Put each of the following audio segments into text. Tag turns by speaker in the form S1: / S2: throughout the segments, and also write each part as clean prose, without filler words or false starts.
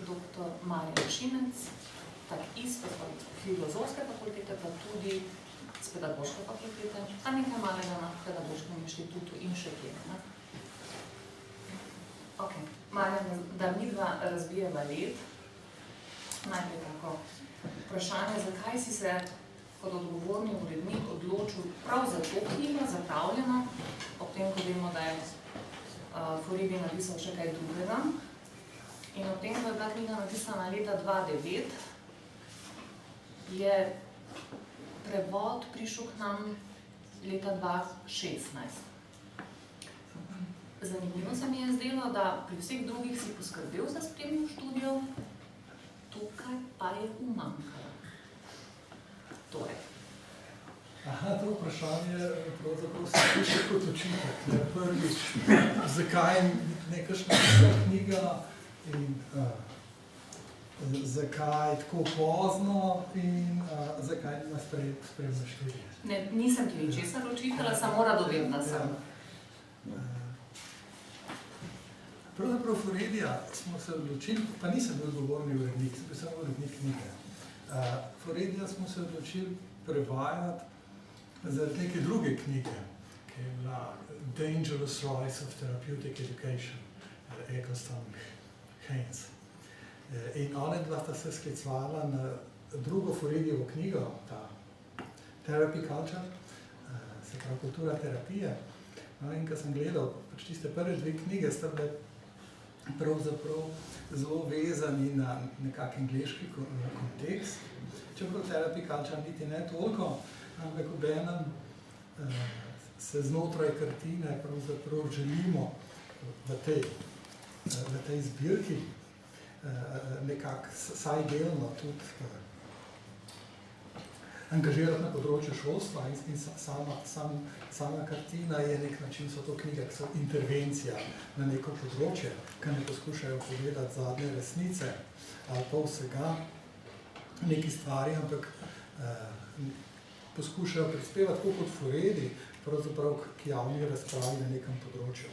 S1: dr. Marjan Šimec, tako isto z Filozofske fakultete, pa tudi z Pedagoške fakultete, pa nekaj malega na Pedagoškem inštitutu in še kje. Ok, Marjan, da midva razbijeva led, najprej tako vprašanje, zakaj si se kot odgovorni urednik odločil prav za to knjigo, zapravljeno, ob tem, ko vemo, da je Furibi napisal še kaj drugega. In ob tem, ko je bila knjiga napisana leta 2009, je prevod prišel k nam leta 2016. Zanimivo se mi je zdelo, da pri vseh drugih si poskrbel za spremno študijo, tukaj pa je umanjkalo. Torej.
S2: Aha, to vprašanje pravzaprav se piše kot očitek. Prvič, zakaj je nekakšna knjiga in zakaj tako pozno in zakaj nima spremno študije.
S1: Ne, nisem ti ničesar očitala, samo radovedna sem.
S2: Pravzaprav Furidija smo se odločili, pa nisem bil odgovorni urednik, sem bil samo urednik knjige. Furidija smo se odločili prevajati zaradi neke druge knjige, ki je bila Dangerous Rise of Therapeutic Education, Eggleston Haynes. In one dva sta se sklicevala na drugo Furidijevo knjigo, ta Therapy Culture, se pravi kultura terapije. In ko sem gledal, pač tiste prve dve knjige sta bile pravzaprav zelo vezani na nekak angleški kontekst, čeprav Therapy Culture niti ne toliko, ampak obenem se znotraj kartine pravzaprav želimo v tej zbirki nekako saj delno tudi angažirati na področju šolstva in sama kartina je nek način, so to knjige, ki so intervencija na neko področje, ki ne poskušajo povedati zadnje resnice ali pa vsega neki stvari, ampak poskušajo prispevati tako kot Furedi, pravzaprav k javni razpravi na nekem področju.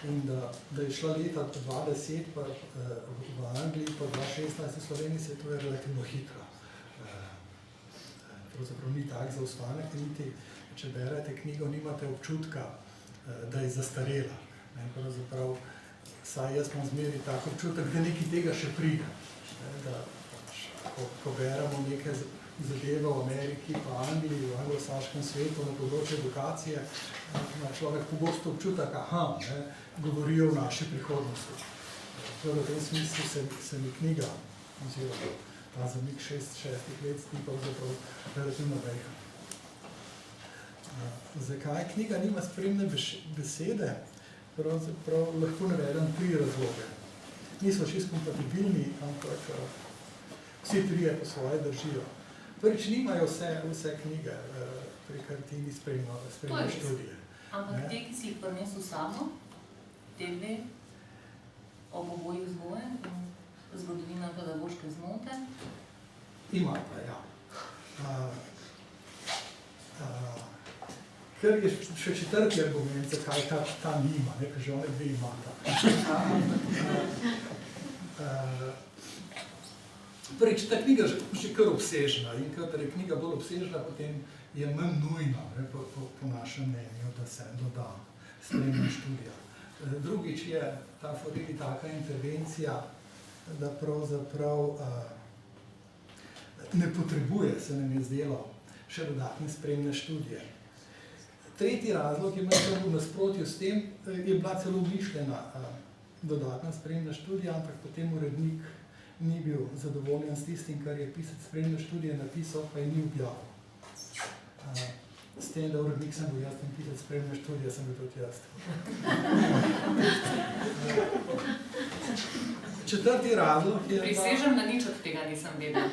S2: In da je šla leta 2010 pa v Angliji, pa 2016 v Sloveniji, se to je relativno hitro. Pravzaprav ni tak zaostanek, niti če berete knjigo, nimate občutka, da je zastarela. Pravzaprav, saj jaz imam zmeri tak občutek, da nekaj tega še pride. Da ko beremo neke zadeve v Ameriki, pa Angliji, v anglosaškem svetu na področju edukacije, ima človek pogosto občutek, govorijo o naši prihodnosti. V tem smislu se mi knjiga, oziroma ta zamik 6 let, zdi pravzaprav relativno veljka. Zakaj knjiga nima spremne besede? Pravzaprav lahko navedem 3 razloge. Nismo čisto kompatibilni, ampak vsi trije po svoje držijo. Prvič, nimajo vse knjige pri kartini spremne študije.
S1: Ampak te, ki si jih prinesel samo, te dve, ob oboji vzgoje in zgodovina pedagoške zmote?
S2: Ima pa, ja. Ker je še četrti argument, zakaj ta nima, ker že one dve imata. Prvič, ta knjiga je že kar obsežna in kadar je knjiga bolj obsežna, potem je manj nujno, po našem mnenju, da se doda spremna študija. Drugič je ta Furedi taka intervencija, da pravzaprav ne potrebuje, se nam je zdelo, še dodatne spremne študije. Tretji razlog je v nasprotju s tem, je bila celo mišljena dodatna spremna študija, ampak potem urednik ni bil zadovoljen s tistim, kar je pisec spremne študije napisal, pa je ni objavil. S tem, da urednik sem bil jaz in pisec spremne študije, sem bil tudi jaz. Četrti razlog je...
S1: Prisežem, da nič od tega nisem vedela.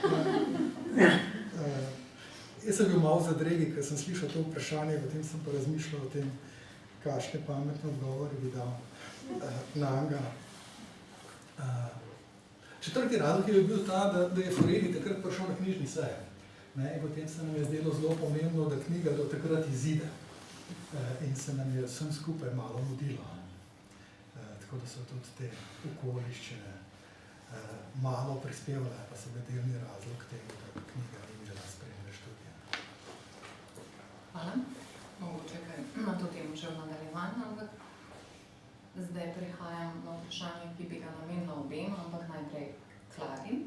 S2: Jaz sem bil malo zadregi, ker sem slišal to vprašanje, potem sem pa razmišljal o tem, kakšne pametne odgovore bi dal nanj. Četrti razlog je bil ta, da je Furedi takrat prišel na knjižni seje. In potem se nam je zdelo zelo pomembno, da knjiga do takrat izide. In se nam je vsem skupaj malo mudilo. tako da so tudi te okoliščine malo prispevale, pa so delni razlog tega, da knjiga ni bila spremlja študija.
S1: Hvala. Mogoče kaj na to temo še v nadaljevanju, ampak zdaj prihajam na vprašanje, ki bi ga namenila obema, ampak najprej Klari.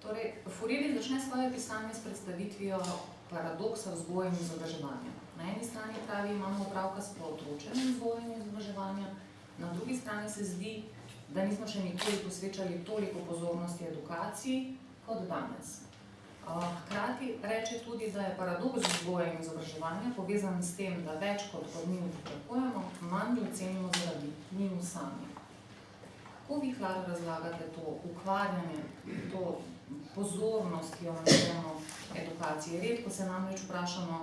S1: Torej, Furedi začne svoje pisanje s predstavitvijo paradoksa vzgoje in izobraževanja. Na eni strani pravi, imamo opravka s pootročenjem vzgoje in izobraževanja, na drugi strani se zdi, da nismo še nikoli posvečali toliko pozornosti edukaciji kot danes. Hkrati reče tudi, da je paradoks vzgoje in izobraževanja povezan s tem, da več kot od njih pričakujemo, manj ocenimo zaradi njih sami. Kako vi, Klara, razlagate to ukvarjanje, to pozornost, ki jo namenjamo edukaciji? Redko se namreč vprašamo,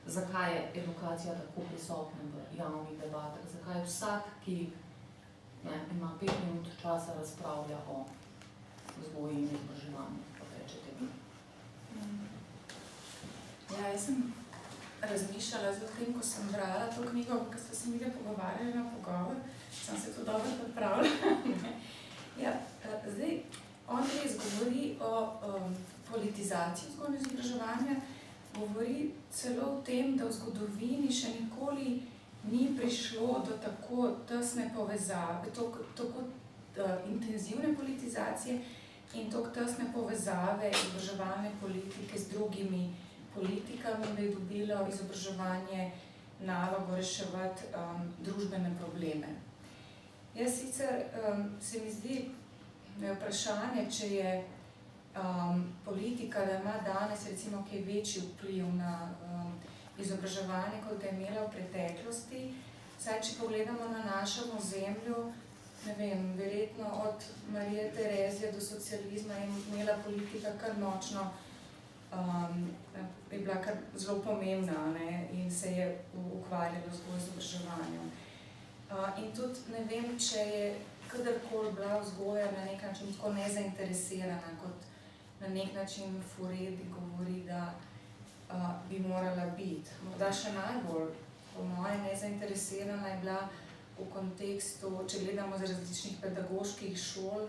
S1: zakaj je edukacija tako prisotna v javnih debatah, zakaj vsak, ki ima 5 minut časa, razpravlja o vzgoji in izobraževanju, kot rečete vi.
S3: Ja, jaz sem razmišljala o tem, ko sem brala to knjigo, ko ste se mi pogovarjali na pogovor, sem se to dobro pripravila. Ja, zdaj, on res govori o politizaciji vzgoje in izobraževanja, govori celo o tem, da v zgodovini še nikoli ni prišlo do tako tesne povezave, tako intenzivne politizacije in tako tesne povezave izobraževalne politike z drugimi politikami, da je dobilo izobraževanje nalogo reševati družbene probleme. Jaz sicer se mi zdi vprašanje, če je politika, da ima danes recimo kaj večji vpliv na izobraževanje, kot ga je imela v preteklosti. Saj, če pogledamo na našem ozemlju, ne vem, verjetno od Marije Terezije do socializma je imela politika kar močno, je bila kar zelo pomembna, ne, in se je ukvarjala z izobraževanjem. In tudi ne vem, če je kadarkoli bila vzgoja na nek način tako nezainteresirana, kot na nek način Furedi govori, da bi morala biti. Morda še najbolj, po moje, nezainteresirana je bila v kontekstu, če gledamo z različnih pedagoških šol,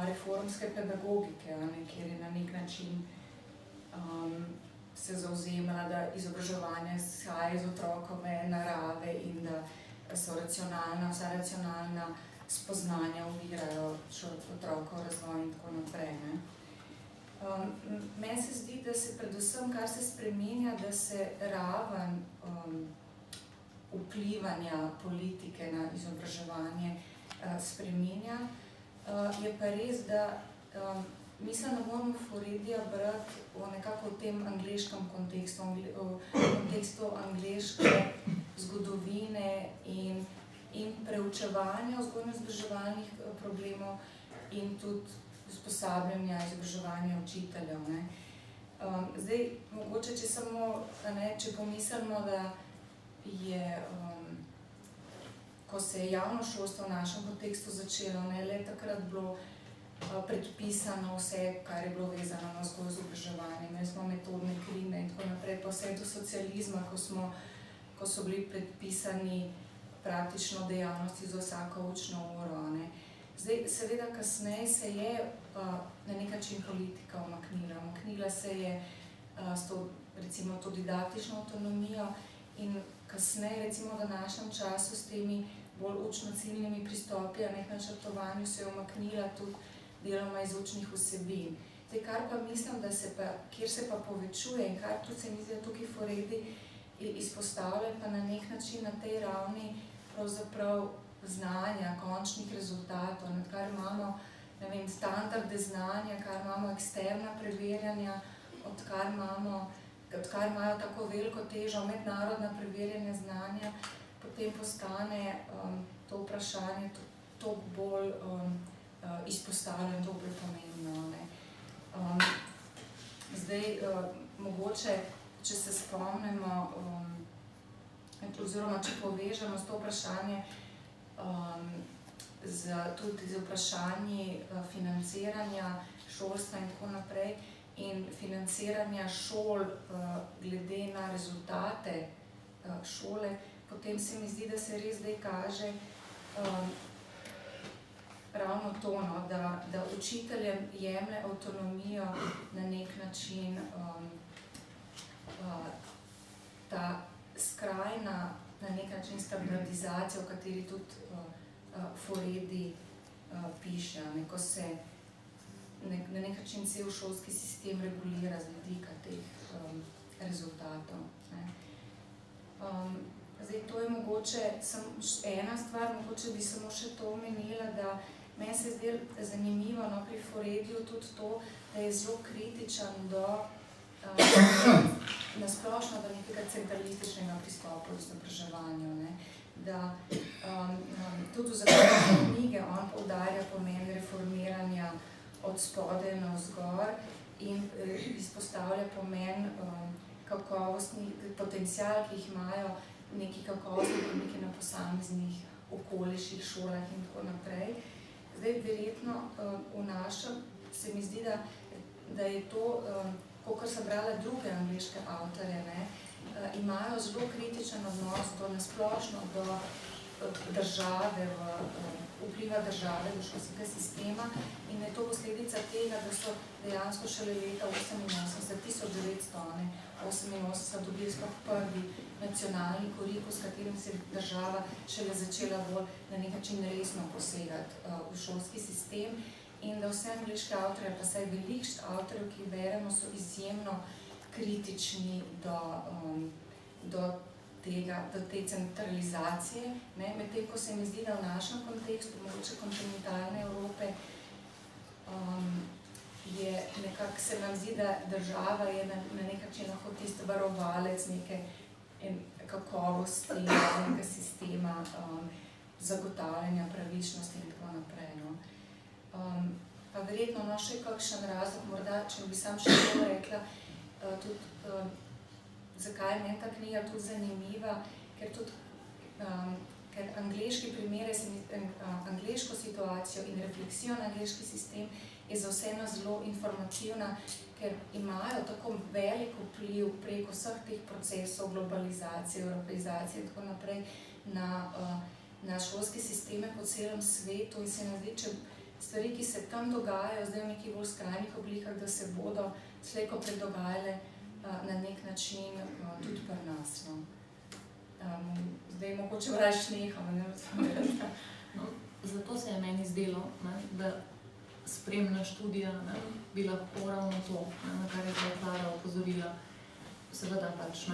S3: reformske pedagogike, kjer je na nek način se zavzemala, da izobraževanje izhaja iz otrokove narave in da so vsa racionalna spoznanja ovirajo otrokov razvoj in tako naprej. Meni se zdi, da se predvsem, kar se spremenja, da se raven vplivanja politike na izobraževanje spremenja. Je pa res, da mislim, da moramo Furedija brati v nekako v tem angleškem kontekstu, v kontekstu angleške zgodovine in preučevanja vzgojno-izobraževalnih problemov in tudi usposabljanja, izobraževanja učiteljev. Zdaj, mogoče, če pomislimo, da je, ko se je javno šolstvo v našem kontekstu začelo, le takrat bilo predpisano vse, kar je bilo vezano na vzgojo izobraževanje. Imeli smo metodne krine in tako naprej, pa vse do socializma, ko so bili predpisani praktično dejavnosti za vsako učno uro. Zdaj, seveda, kasneje se je na nek način politika umaknila. Umaknila se je s to, recimo, to didaktično avtonomijo in kasneje, recimo v današnjem času s temi bolj učno-ciljnimi pristopi na nek načrtovanju se je umaknila tudi deloma iz učnih vsebin. Zdaj, kar pa mislim, kjer se pa povečuje in kar tudi se mi zdi, da tukaj Furedi izpostavlja, pa na nek način na tej ravni pravzaprav znanja, končnih rezultatov, kar imamo, ne vem, standarde znanja, kar imamo eksterna preverjanja, odkar imajo tako veliko težo mednarodna preverjanja znanja, potem postane to vprašanje toliko bolj izpostavljeno, toliko bolj pomembno. Zdaj, mogoče, če se spomnimo, oziroma če povežemo s to vprašanje tudi z vprašanji financiranja šolstva in tako naprej in financiranja šol glede na rezultate šole, potem se mi zdi, da se res zdaj kaže to, no, da učiteljem jemlje avtonomijo na nek način ta skrajna, na nek način standardizacija, o kateri tudi Furedi piše, ko se na nek način cel šolski sistem regulira z vidika teh rezultatov. Zdaj, to je mogoče ena stvar, mogoče bi samo še to omenila, da meni se zdi zanimivo pri Furediju tudi to, da je zelo kritičen do nasplošno do nekega centralističnega pristopa v izobraževanju. Da tudi v zaključku knjige on poudarja pomen reformiranja od spodaj navzgor in izpostavlja pomen kakovostnih potencial, ki jih imajo neki kakovostni predmeti na posameznih okoliših, šolah in tako naprej. Zdaj, verjetno v našem se mi zdi, da je to, kakor sem brala druge angleške avtorje, imajo zelo kritičen odnos do nasplošno do države, vpliva države do šolskega sistema in je to posledica tega, da so dejansko šele leta 1988 dobili sploh prvi nacionalni kurikus, s katerim se je država šele začela bolj na nek način resno posegati v šolski sistem in da vse angleške avtorje, pa saj veliko avtorjev, ki beremo, so izjemno kritični do te centralizacije, medtem ko se mi zdi, da v našem kontekstu, mogoče kontinentalne Evrope, je nekako se nam zdi, da država je na nek način lahko tisti varovalec neke kakovosti, nekega sistema, zagotavljanja pravičnosti in tako naprej. Pa verjetno še kakšen razlog, morda, če bi sam še to rekla, tudi zakaj je meni ta knjiga tudi zanimiva, ker angleški primere, angleško situacijo in refleksijo na angleški sistem je za vse nas zelo informativna, ker imajo tako velik vpliv preko vseh teh procesov globalizacije, evropeizacije in tako naprej na šolske sisteme po celem svetu in se mi zdi, če stvari, ki se tam dogajajo, zdaj v nekih bolj skrajnih oblikah, da se bodo slejko predogajale na nek način tudi pri nas. Zdaj mogoče vraš neham.
S1: Zato se je meni zdelo, da spremna študija bi lahko ravno to, na kar je Klara opozorila. Seveda pač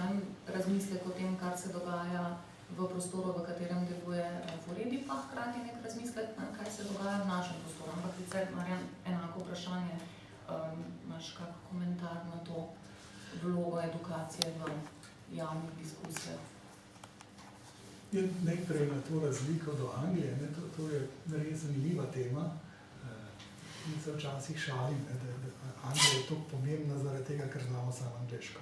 S1: razmislek o tem, kar se dogaja v prostoru, v katerem deluje Furedi, pa hkrati nek razmislek, kaj se dogaja v našem prostoru. Ampak sicer, Marjan, enako vprašanje, imaš kak komentar na to vlogo edukacije v javnih diskusijah?
S2: Najprej na to razliko do Anglije, to je res zanimiva tema. In se včasih šalim, da Anglija je toliko pomembna zaradi tega, ker znamo samo angleško.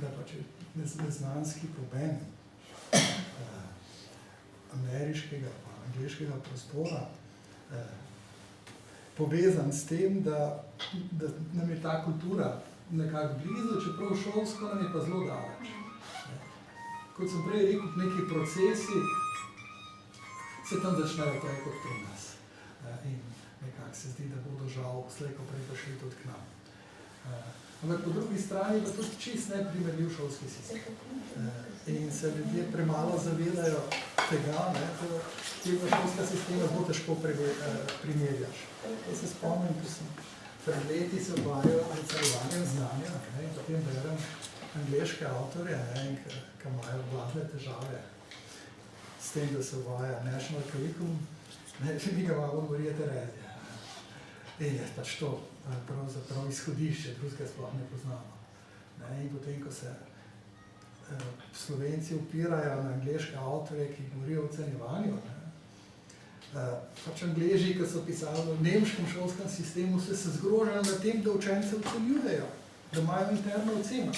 S2: Da pač je neznanski pomen ameriškega pa angleškega prostora povezan s tem, da nam je ta kultura nekako blizu, čeprav šolsko nam je pa zelo daleč. Kot sem prej rekel, neki procesi se tam začnejo prej kot pri nas. In nekako se zdi, da bodo žal slejko prej prišli tudi k nam. Ampak po drugi strani pa tudi čist neprimerljiv šolski sistem. In se ljudje premalo zavedajo tega, da tega šolska sistema zelo težko primerjaš. Jaz se spomnim, ko sem pred leti se ukvarjal z ocenjevanjem znanja in potem berem angleške avtorje, ki imajo glavne težave s tem, da se uvaja national curriculum, mi ga malo govorijo Terezija. In je pač to pravzaprav izhodišče, drugega sploh ne poznamo. In potem, ko se Slovenci upirajo na angleške avtorje, ki govorijo o ocenjevanju, pač Angleži, ki so pisali v nemškem šolskem sistemu, se zgrožajo nad tem, da učence ocenjujejo, da imajo interno oceno.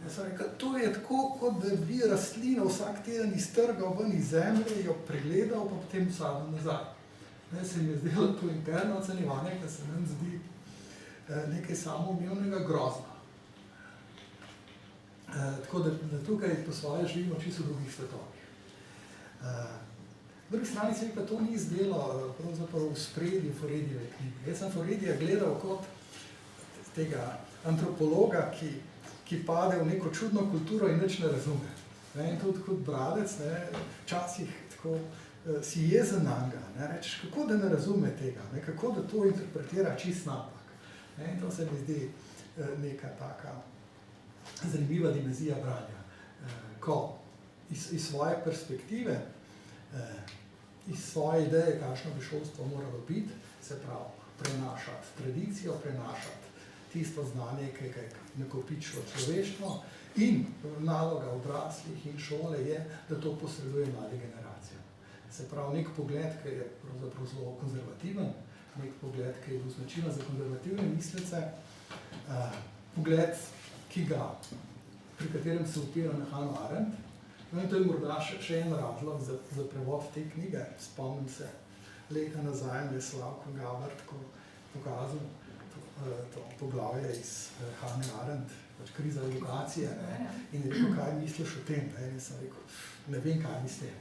S2: Jaz sem rekel, to je tako, kot da bi rastlino vsak teden iztrgal ven iz zemlje, jo pregledal, pa potem vsadil nazaj. Se mi je zdelo to interno ocenjevanje, ki se nam zdi nekaj samoumevnega grozno. Tako da tukaj po svoje živimo čisto v drugih svetovih. Po drugi strani se mi pa to ni zdelo pravzaprav v spredju Foredijeve knjige. Jaz sem Foredija gledal kot tega antropologa, ki pade v neko čudno kulturo in nič ne razume. In tudi kot bradec, včasih tako si jezen nanj, rečeš, kako da ne razume tega, kako da to interpretira čist napak. In to se mi zdi neka taka zanimiva dimenzija branja, ko iz svoje perspektive, iz svoje ideje, kakšno bi šolstvo moralo biti, se pravi prenašati tradicijo, prenašati tisto znanje, ki je nakopičilo človeštvo, in naloga odraslih in šole je, da to posreduje mlade generacije. Se pravi, nek pogled, ki je pravzaprav zelo konzervativen, nek pogled, ki je bil značilen za konzervativne mislece, pogled, pri katerem se opira na Hannah Arendt. In to je morda še en razlog za prevod te knjige. Spomnim se, leta nazaj mi je Slavko Gavart pokazal to poglavje iz Hannah Arendt, kriza edukacije, in je rekel, kaj misliš o tem. In sem rekel, ne vem, kaj mislim.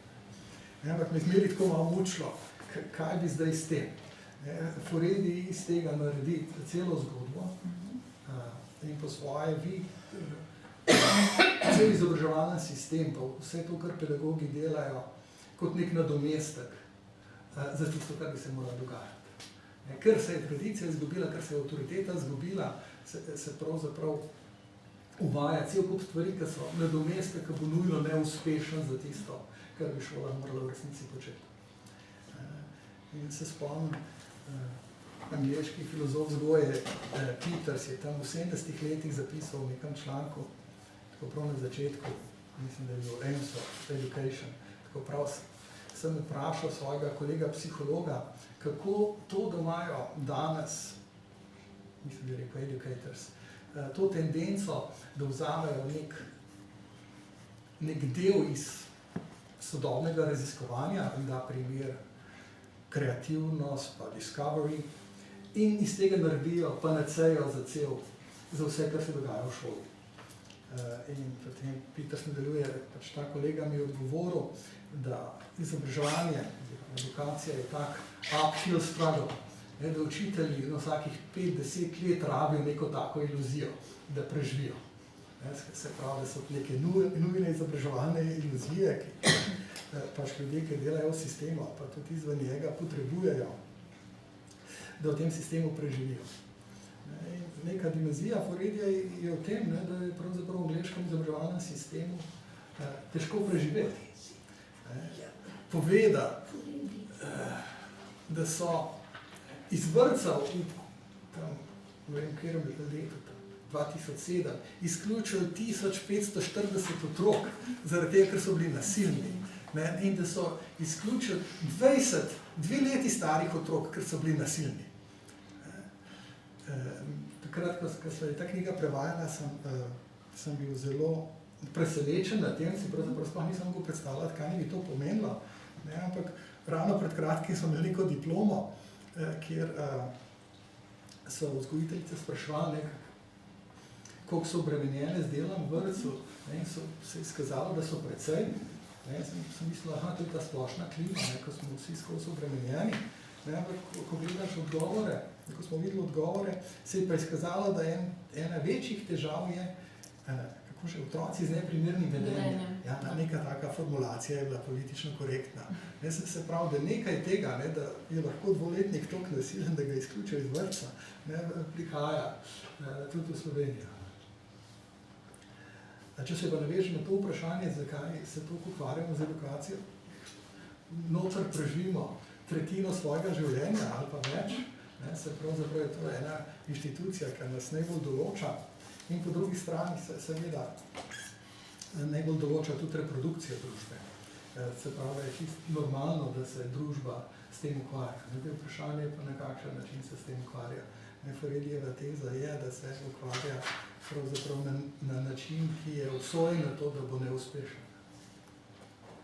S2: Ampak me zmeri tako malo mučilo, kaj bi zdaj s tem. Foredi iz tega naredi celo zgodbo in po svoje vi cel izobraževalni sistem, pa vse to, kar pedagogi delajo, kot nek nadomestek za tisto, kar bi se moralo dogajati. Ker se je tradicija izgubila, ker se je avtoriteta izgubila, se pravzaprav uvaja cel kup stvari, ki so nadomestek, ki bo nujno neuspešen za tisto, kar bi šola morala v resnici početi. In se spomnim, angleški filozof vzgoje Peters je tam v 70 letih zapisal v nekem članku, tako prav na začetku, mislim, da je bil Aims of Education, tako prav sem vprašal svojega kolega psihologa, kako to, da imajo danes, mislim, da je rekel educators, to tendenco, da vzamejo nek del iz sodobnega raziskovanja, da primer kreativnost, pa discovery, in iz tega naredijo panacejo za vse, kar se dogaja v šoli. In potem Peters nadaljuje, pač ta kolega mi je odgovoril, da izobraževanje, edukacija je tak uphill struggle, da učitelji na vsakih 5-10 let rabijo neko tako iluzijo, da preživijo. Se pravi, da so neke nujne izobraževalne iluzije, ki pač ljudje, ki delajo v sistemu, pa tudi izven njega, potrebujejo, da v tem sistemu preživijo. Neka dimenzija Foredija je v tem, da je pravzaprav v angleškem izobraževalnem sistemu težko preživeti. Pove, da so iz vrtcev v vem, katerem letu, 2007, izključili 1540 otrok, zaradi tega, ker so bili nasilni. In da so izključili 2 leti starih otrok, ker so bili nasilni. Takrat, ko se je ta knjiga prevajala, sem bil zelo presenečen nad tem, si pravzaprav sploh nisem mogel predstavljati, kaj bi to pomenilo. Ampak ravno pred kratkim smo imeli neko diplomo, kjer so vzgojiteljice spraševali, koliko so obremenjene z delom v vrtcu, in so se izkazalo, da so precej. Sem mislil, to je ta splošna klima, ko smo vsi skozi obremenjeni. Ampak, ko gledaš odgovore, ko smo videli odgovore, se je pa izkazalo, da ena večjih težav je, kako že, otroci z neprimernim vedenjem. Neka taka formulacija je bila politično korektna. Se pravi, da nekaj tega, da je lahko 2-letnik toliko nasilen, da ga izključijo iz vrtca, prihaja tudi v Slovenijo. Če se pa navežem na to vprašanje, zakaj se toliko ukvarjamo z edukacijo, noter preživimo tretjino svojega življenja ali pa več, se pravzaprav je to ena inštitucija, ki nas najbolj določa, in po drugi strani se seveda najbolj določa tudi reprodukcija družbe. Se pravi, je čisto normalno, da se družba s tem ukvarja. Vprašanje je pa, na kakšen način se s tem ukvarja. Foredijeva teza je, da se ukvarja pravzaprav na način, ki je obsojen na to, da bo neuspešen.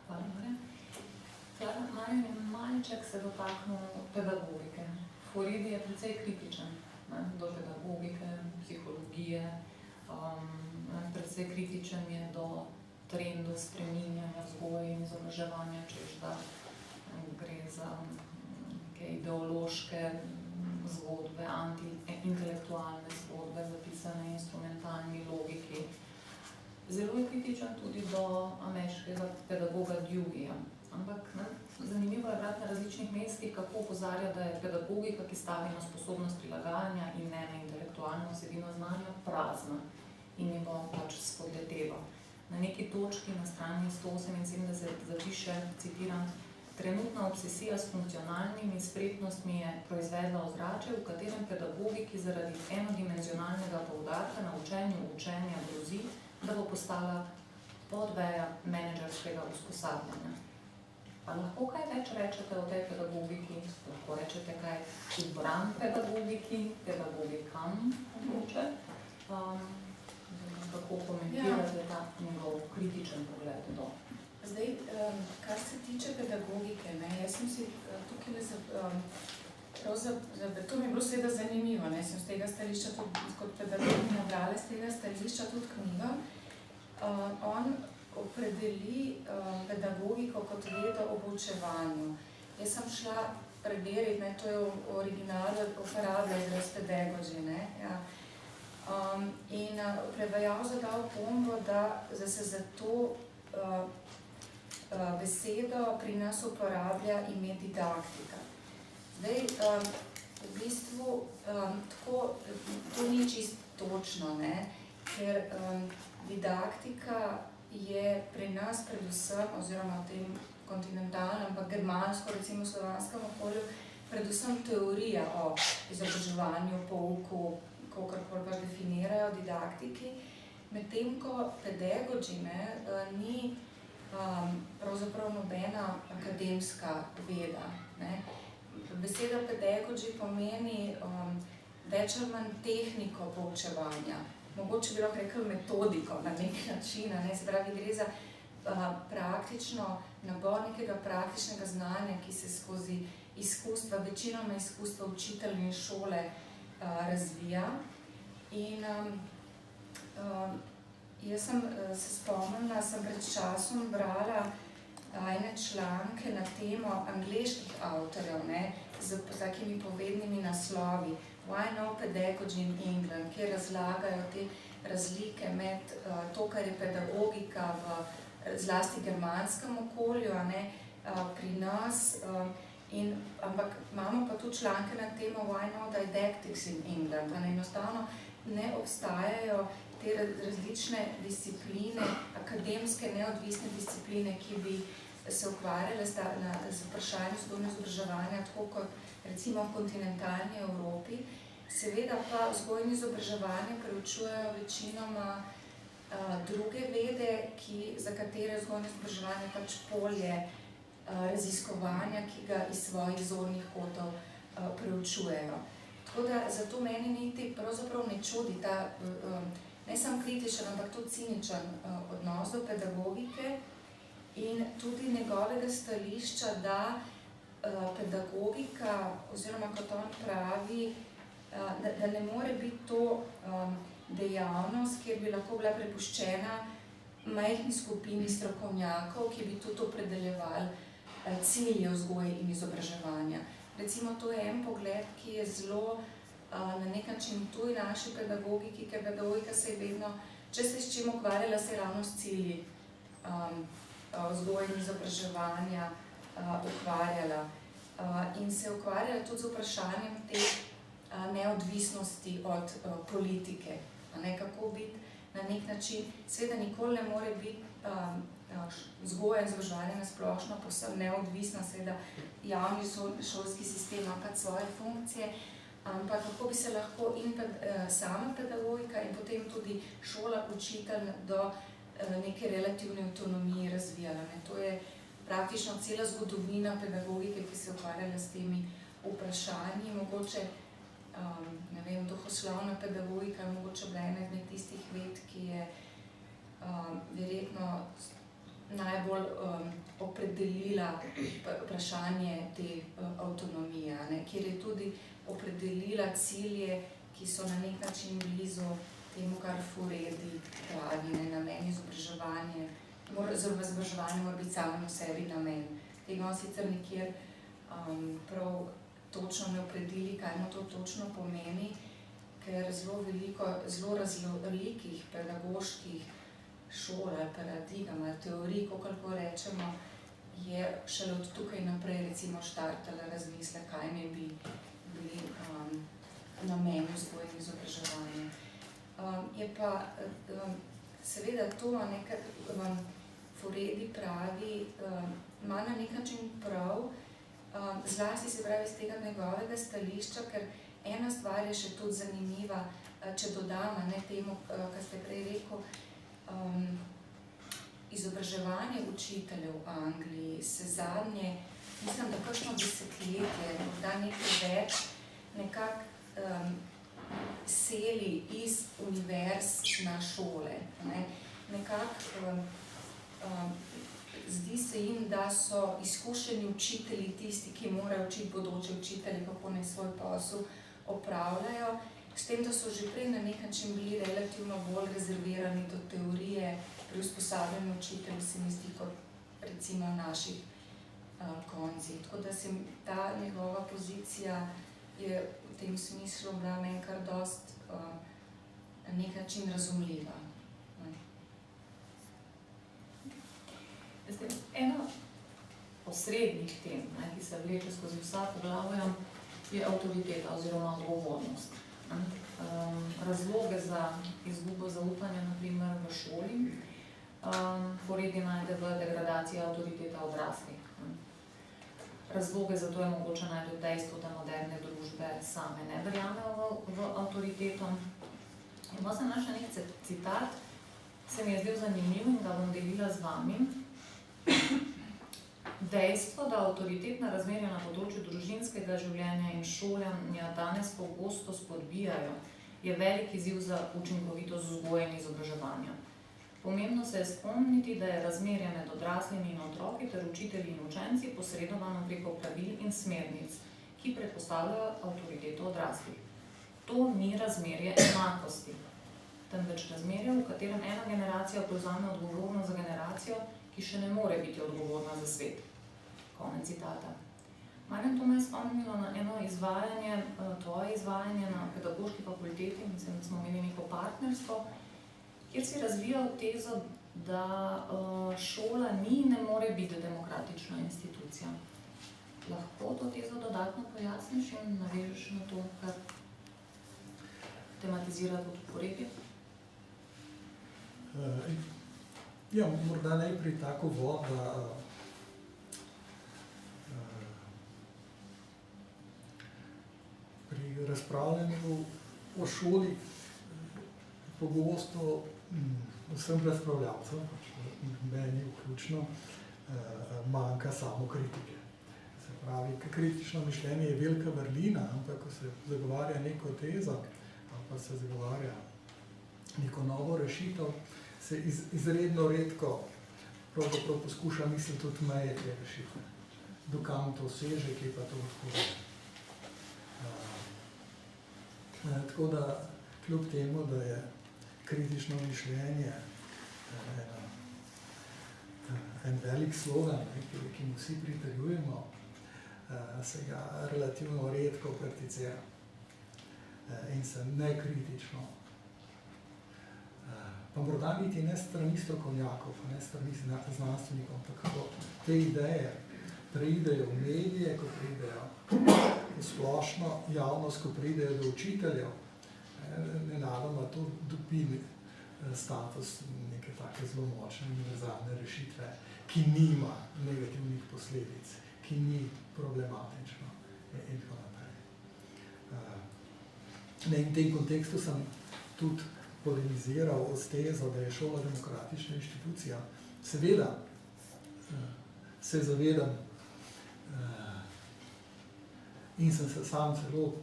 S1: Hvala, Marjan. Klara, Marjan je malček se dotaknil pedagogike. Foredij je precej kritičen do pedagogike, psihologije, precej kritičen je do trendov spreminjanja vzgoje in izobraževanja, češ da gre za neke ideološke zgodbe, anti-intelektualne zgodbe, zapisane instrumentalni logiki. Zelo je kritičen tudi do ameriškega pedagoga Deweyja. Ampak zanimivo je brati na različnih mestih, kako opozarja, da je pedagogika, ki stavi na sposobnost prilagajanja in ne na intelektualno vsebino znanja, prazna in je bo pač spodletelo. Na neki točki na strani 178 zapiše, citiram, trenutna obsesija s funkcionalnimi spretnostmi je proizvedla ozračje, v katerem pedagogiki zaradi enodimenzionalnega poudarka na učenja grozi, da bo postala podveja menedžerskega usposabljanja. Pa lahko kaj več rečete o tej pedagogiki? Lahko rečete kaj v bran pedagogiki, pedagogikam mogoče? Kako komentirate ta njegov kritičen pogled do?
S3: Zdaj, kar se tiče pedagogike, jaz sem si tukaj to mi je bilo seveda zanimivo, sem z tega stališča tudi kot pedagoginja brala, z tega stališča tudi knjigo. On opredeli pedagogiko kot vedo o poučevanju. Jaz sem šla preveriti, to je v originalu uporablja izraz pedagogy, in prevajalec dal opombo, da se za to besedo pri nas uporablja ime didaktika. Zdaj, v bistvu, to ni čisto točno, ker didaktika je pri nas predvsem, oziroma v tem kontinentalnem, pa germansko, recimo slovanskem okolju, predvsem teorija o izobraževanju, pouku, kakorkoli pač definirajo didaktiki, medtem ko pedagogy ni pravzaprav nobena akademska veda. Beseda pedagogy pomeni več ali manj tehniko poučevanja, mogoče bi lahko rekel metodiko na nek način, se pravi, gre za praktično nabor nekega praktičnega znanja, ki se skozi izkustva, večinoma izkustva učiteljev in šole razvija. In jaz sem se spomnila, sem pred časom brala ene članke na temo angleških avtorjev, z takimi povednimi naslovi Why no pedagogy in England, kjer razlagajo te razlike med to, kar je pedagogika v zlasti germanskem okolju, pri nas, ampak imamo pa tudi članke na temo Why no didactics in England. Enostavno ne obstajajo te različne discipline, akademske, neodvisne discipline, ki bi se ukvarjale z vprašanjem vzgojnega izobraževanja, tako kot recimo v kontinentalni Evropi. Seveda pa vzgojno izobraževanje preučujejo večinoma druge vede, za katere vzgojno izobraževanje pač polje raziskovanja, ki ga iz svojih zornih kotov preučujejo. Tako da zato meni niti pravzaprav ne čudi ta ne samo kritičen, ampak tudi ciničen odnos do pedagogike in tudi njegovega stališča, da pedagogika, oziroma kot on pravi, da ne more biti to dejavnost, kjer bi lahko bila prepuščena majhni skupini strokovnjakov, ki bi tudi opredeljevali cilje vzgoje in izobraževanja. Recimo, to je en pogled, ki je zelo na nek način tuj naši pedagogiki, ker pedagogika se je vedno, če se s čim ukvarjala, se je ravno s cilji vzgoje in izobraževanja ukvarjala. In se je ukvarjala tudi z vprašanjem te neodvisnosti od politike. Kako biti na nek način, seveda nikoli ne more biti vzgoja in izobraževanje na splošno povsem neodvisna, seveda javni šolski sistem ima pač svoje funkcije, ampak kako bi se lahko in sama pedagogika in potem tudi šola, učitelj do neke relativne avtonomije razvijala. To je praktično cela zgodovina pedagogike, ki se ukvarjala s temi vprašanji. Mogoče, ne vem, duhoslovna pedagogika je mogoče bila ena izmed tistih ved, ki je verjetno najbolj opredelila vprašanje te avtonomije, kjer je tudi opredelila cilje, ki so na nek način blizu temu, kar Furedi pravi, namen izobraževanja. Izobraževanje mora biti samo v sebi namen. Tega on sicer nikjer prav točno ne opredeli, kaj mu to točno pomeni, ker zelo raznolikih pedagoških šol ali paradigem ali teorij, kako rečemo, je šele od tukaj naprej recimo štartala razmisle, kaj ne bi bili nameni vzgoje in izobraževanja. Je pa seveda to, kar Furedi pravi, ima na nek način prav, zlasti se pravi z tega njegovega stališča, ker ena stvar je še tudi zanimiva, če dodam temu, kar ste prej rekel, izobraževanje učiteljev v Angliji se zadnje, mislim, da kakšno desetletje, morda nekaj več, nekako seli iz univerz na šole. Nekako zdi se jim, da so izkušeni učitelji tisti, ki morajo učiti bodoče učitelje, kako naj svoj posel opravljajo, s tem, da so že prej na nek način bili relativno bolj rezervirani do teorije pri usposabljanju učiteljev, se mi zdi, kot recimo v naših konzih. Tako da se ta njegova pozicija je v tem smislu bila meni kar dost na nek način razumljiva.
S1: Ena osrednjih tem, ki se vleče skozi vsa poglavja, je avtoriteta oziroma odgovornost. Razloge za izgubo zaupanja, na primer v šoli, Furedi najde v degradaciji avtoriteta odraslih. Razloge za to je mogoče najti v dejstvu, da moderne družbe same ne verjamejo v avtoriteto. In pa sem našla nek citat, se mi je zdel zanimiv in ga bom delila z vami. Dejstvo, da avtoritetna razmerja na področju družinskega življenja in šolanja danes pogosto spodbijajo, je velik izziv za učinkovitost vzgoje in izobraževanja. Pomembno se je spomniti, da je razmerje med odraslimi in otroki ter učitelji in učenci posredovano preko pravil in smernic, ki predpostavljajo avtoriteto odraslih. To ni razmerje enakosti, temveč razmerje, v katerem ena generacija prevzame odgovornost za generacijo, ki še ne more biti odgovorna za svet. Konec citata. Marjan, to me je spomnilo na eno izvajanje, tvoje izvajanje na pedagoški fakulteti, mislim, da smo imeli neko partnerstvo, kjer si razvijal tezo, da šola ni in ne more biti demokratična institucija. Lahko to tezo dodatno pojasniš in navežeš na to, kar tematizira tudi Furedi?
S2: Ja, morda najprej tako vod, da pri razpravljanju o šoli pogosto vsem razpravljavcem, meni vključno, manjka samokritike. Se pravi, kritično mišljenje je velika vrlina, ampak ko se zagovarja neko tezo, ali pa se zagovarja neko novo rešitev, se izredno redko pravzaprav poskuša misliti tudi meje te rešitve. Dokam to seže, kje pa to odhodi. Tako da, kljub temu, da je kritično mišljenje en velik slogan, ki mu vsi pritrjujemo, se ga relativno redko prakticira in se nekritično. Pa morda niti ne strani strokovnjakov, pa ne strani znanstvenikov, tako te ideje preidejo v medije, ko preidejo v splošno javnost, ko preidejo do učiteljev, nenadoma to dobi status neke take zelo močne univerzalne rešitve, ki nima negativnih posledic, ki ni problematično in tako naprej. In v tem kontekstu sem tudi polemiziral s tezo, da je šola demokratična inštitucija. Seveda se zavedam in sem se sam celo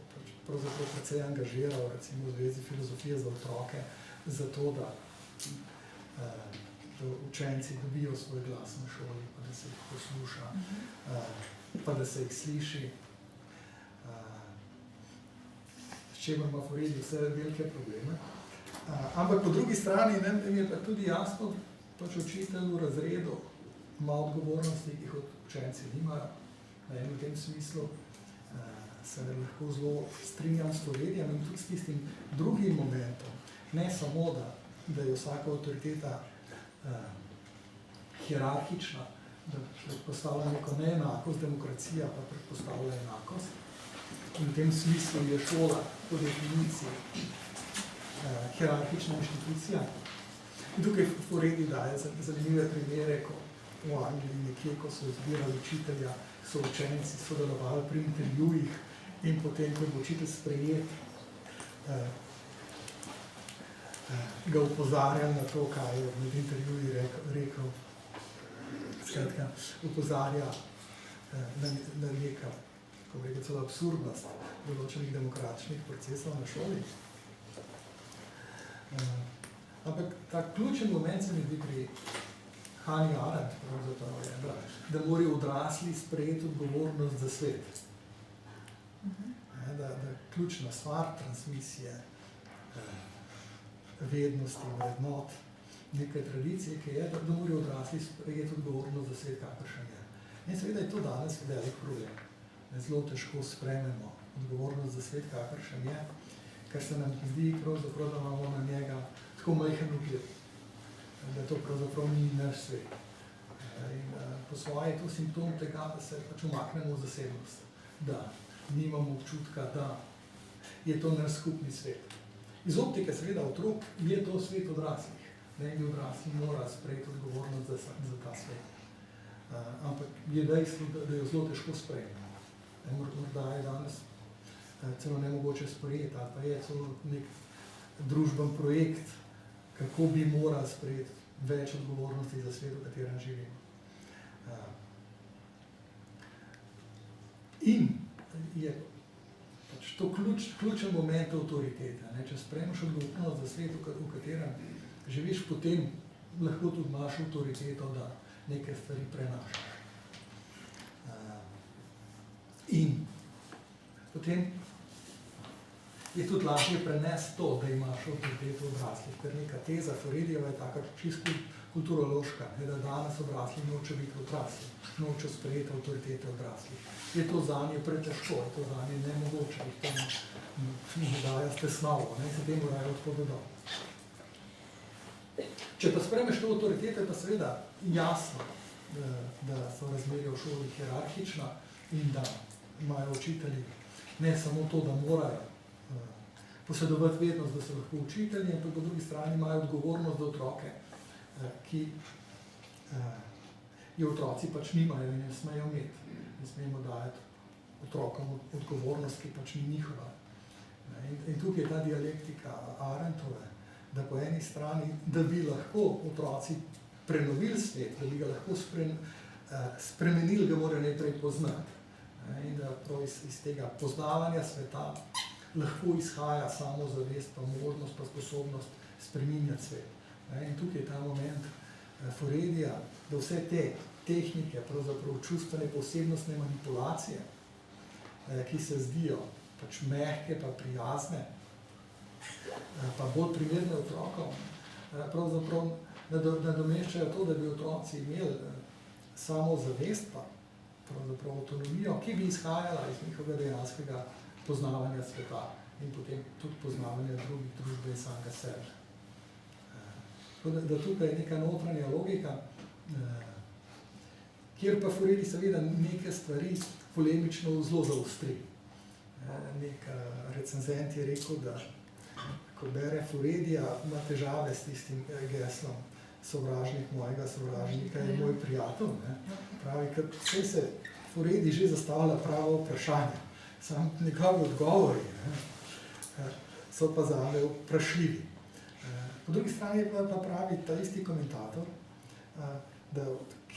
S2: pravzaprav precej angažiral, recimo v Zvezi filozofije za otroke, zato da učenci dobijo svoj glas na šoli, pa da se jih posluša, pa da se jih sliši. S čemer ima Furedi vse velike probleme. Ampak po drugi strani mi je pa tudi jasno, da učitelj v razredu ima odgovornosti, ki jih učenci nimajo. In v tem smislu se lahko zelo strinjam s Foredijem in tudi s tistim drugim momentom. Ne samo, da je vsaka avtoriteta hierarhična, da predpostavlja neko neenakost, demokracija pa predpostavlja enakost. In v tem smislu je šola po definiciji hierarhična inštitucija. In tukaj Foredi daje zanimive primere, ko v Angliji nekje, ko so izbirali učitelja, so učenci sodelovali pri intervjujih in potem, ko je učitelj sprejet, ga opozarjali na to, kaj je med intervjuji rekel. Skratka, opozarja na neka, kako bi rekel, celo absurdnost določenih demokratičnih procesov na šoli. Ampak ta ključen moment se mi zdi pri Hannah Arendt, da morajo odrasli sprejeti odgovornost za svet. Da ključna stvar transmisije vednosti, vrednot, neke tradicije, ki je, da morajo odrasli sprejeti odgovornost za svet, kakršen je. In seveda je to danes velik problem. Zelo težko sprejmemo odgovornost za svet, kakršen je, ker se nam zdi, pravzaprav, da imamo na njega tako majhen vpliv, da to pravzaprav ni naš svet. In po svoje je to simptom tega, da se pač umaknemo v zasebnost, da nimamo občutka, da je to naš skupni svet. Iz optike seveda otrok je to svet odraslih. In odrasli mora sprejeti odgovornost za ta svet. Ampak je dejstvo, da jo zelo težko sprejeti. Morda je danes celo nemogoče sprejeti, ali pa je celo nek družben projekt, kako bi morali sprejeti več odgovornosti za svet, v katerem živimo. In je pač to ključen moment avtoritete. Če sprejmeš odgovornost za svet, v katerem živiš, potem lahko tudi imaš avtoriteto, da neke stvari prenašaš. In potem je tudi lažje prenesti to, da imaš avtoriteto odraslih, ker neka teza Foredijeva je taka čisto kulturološka, da danes odrasli noče biti odrasli, noče sprejeti avtoritete odraslih. Je to zanje pretežko, je to zanje nemogoče, jih to ne daje stesnavo, se temu raje odpovedal. Če pa spremeš to avtoritete, pa seveda jasno, da so razmerja v šoli hierarhična in da imajo učitelji ne samo to, da morajo posedovati vednost, da so lahko učitelji, ampak po drugi strani imajo odgovornost za otroke, ki jo otroci pač nimajo in ne smejo imeti. Ne smemo dajati otrokom odgovornost, ki pač ni njihova. In tukaj je ta dialektika Arendtove, da po eni strani, da bi lahko otroci prenovili svet, da bi ga lahko spremenili, ga morajo najprej poznati. In da prav iz tega poznavanja sveta lahko izhaja samozavest, pa možnost, pa sposobnost spreminjati svet. In tukaj je ta moment Foredija, da vse te tehnike, pravzaprav čustvene posebnostne manipulacije, ki se zdijo pač mehke, pa prijazne, pa bolj primerne otrokom, pravzaprav nadomeščajo to, da bi otroci imeli samozavest, pa pravzaprav avtonomijo, ki bi izhajala iz njihovega dejanskega poznavanja sveta in potem tudi poznavanja drugih družbe in samega sebe. Da tukaj je neka notranja logika, kjer pa Foredi seveda neke stvari polemično zelo zaostri. Nek recenzent je rekel, da ko bere Foredija, ima težave s tistim geslom sovražnik mojega sovražnika je moj prijatelj. Pravi, ker vse se Foredi že zastavlja pravo vprašanje. Sam njegovi odgovori so pa zame vprašljivi. Po drugi strani pa pravi ta isti komentator, da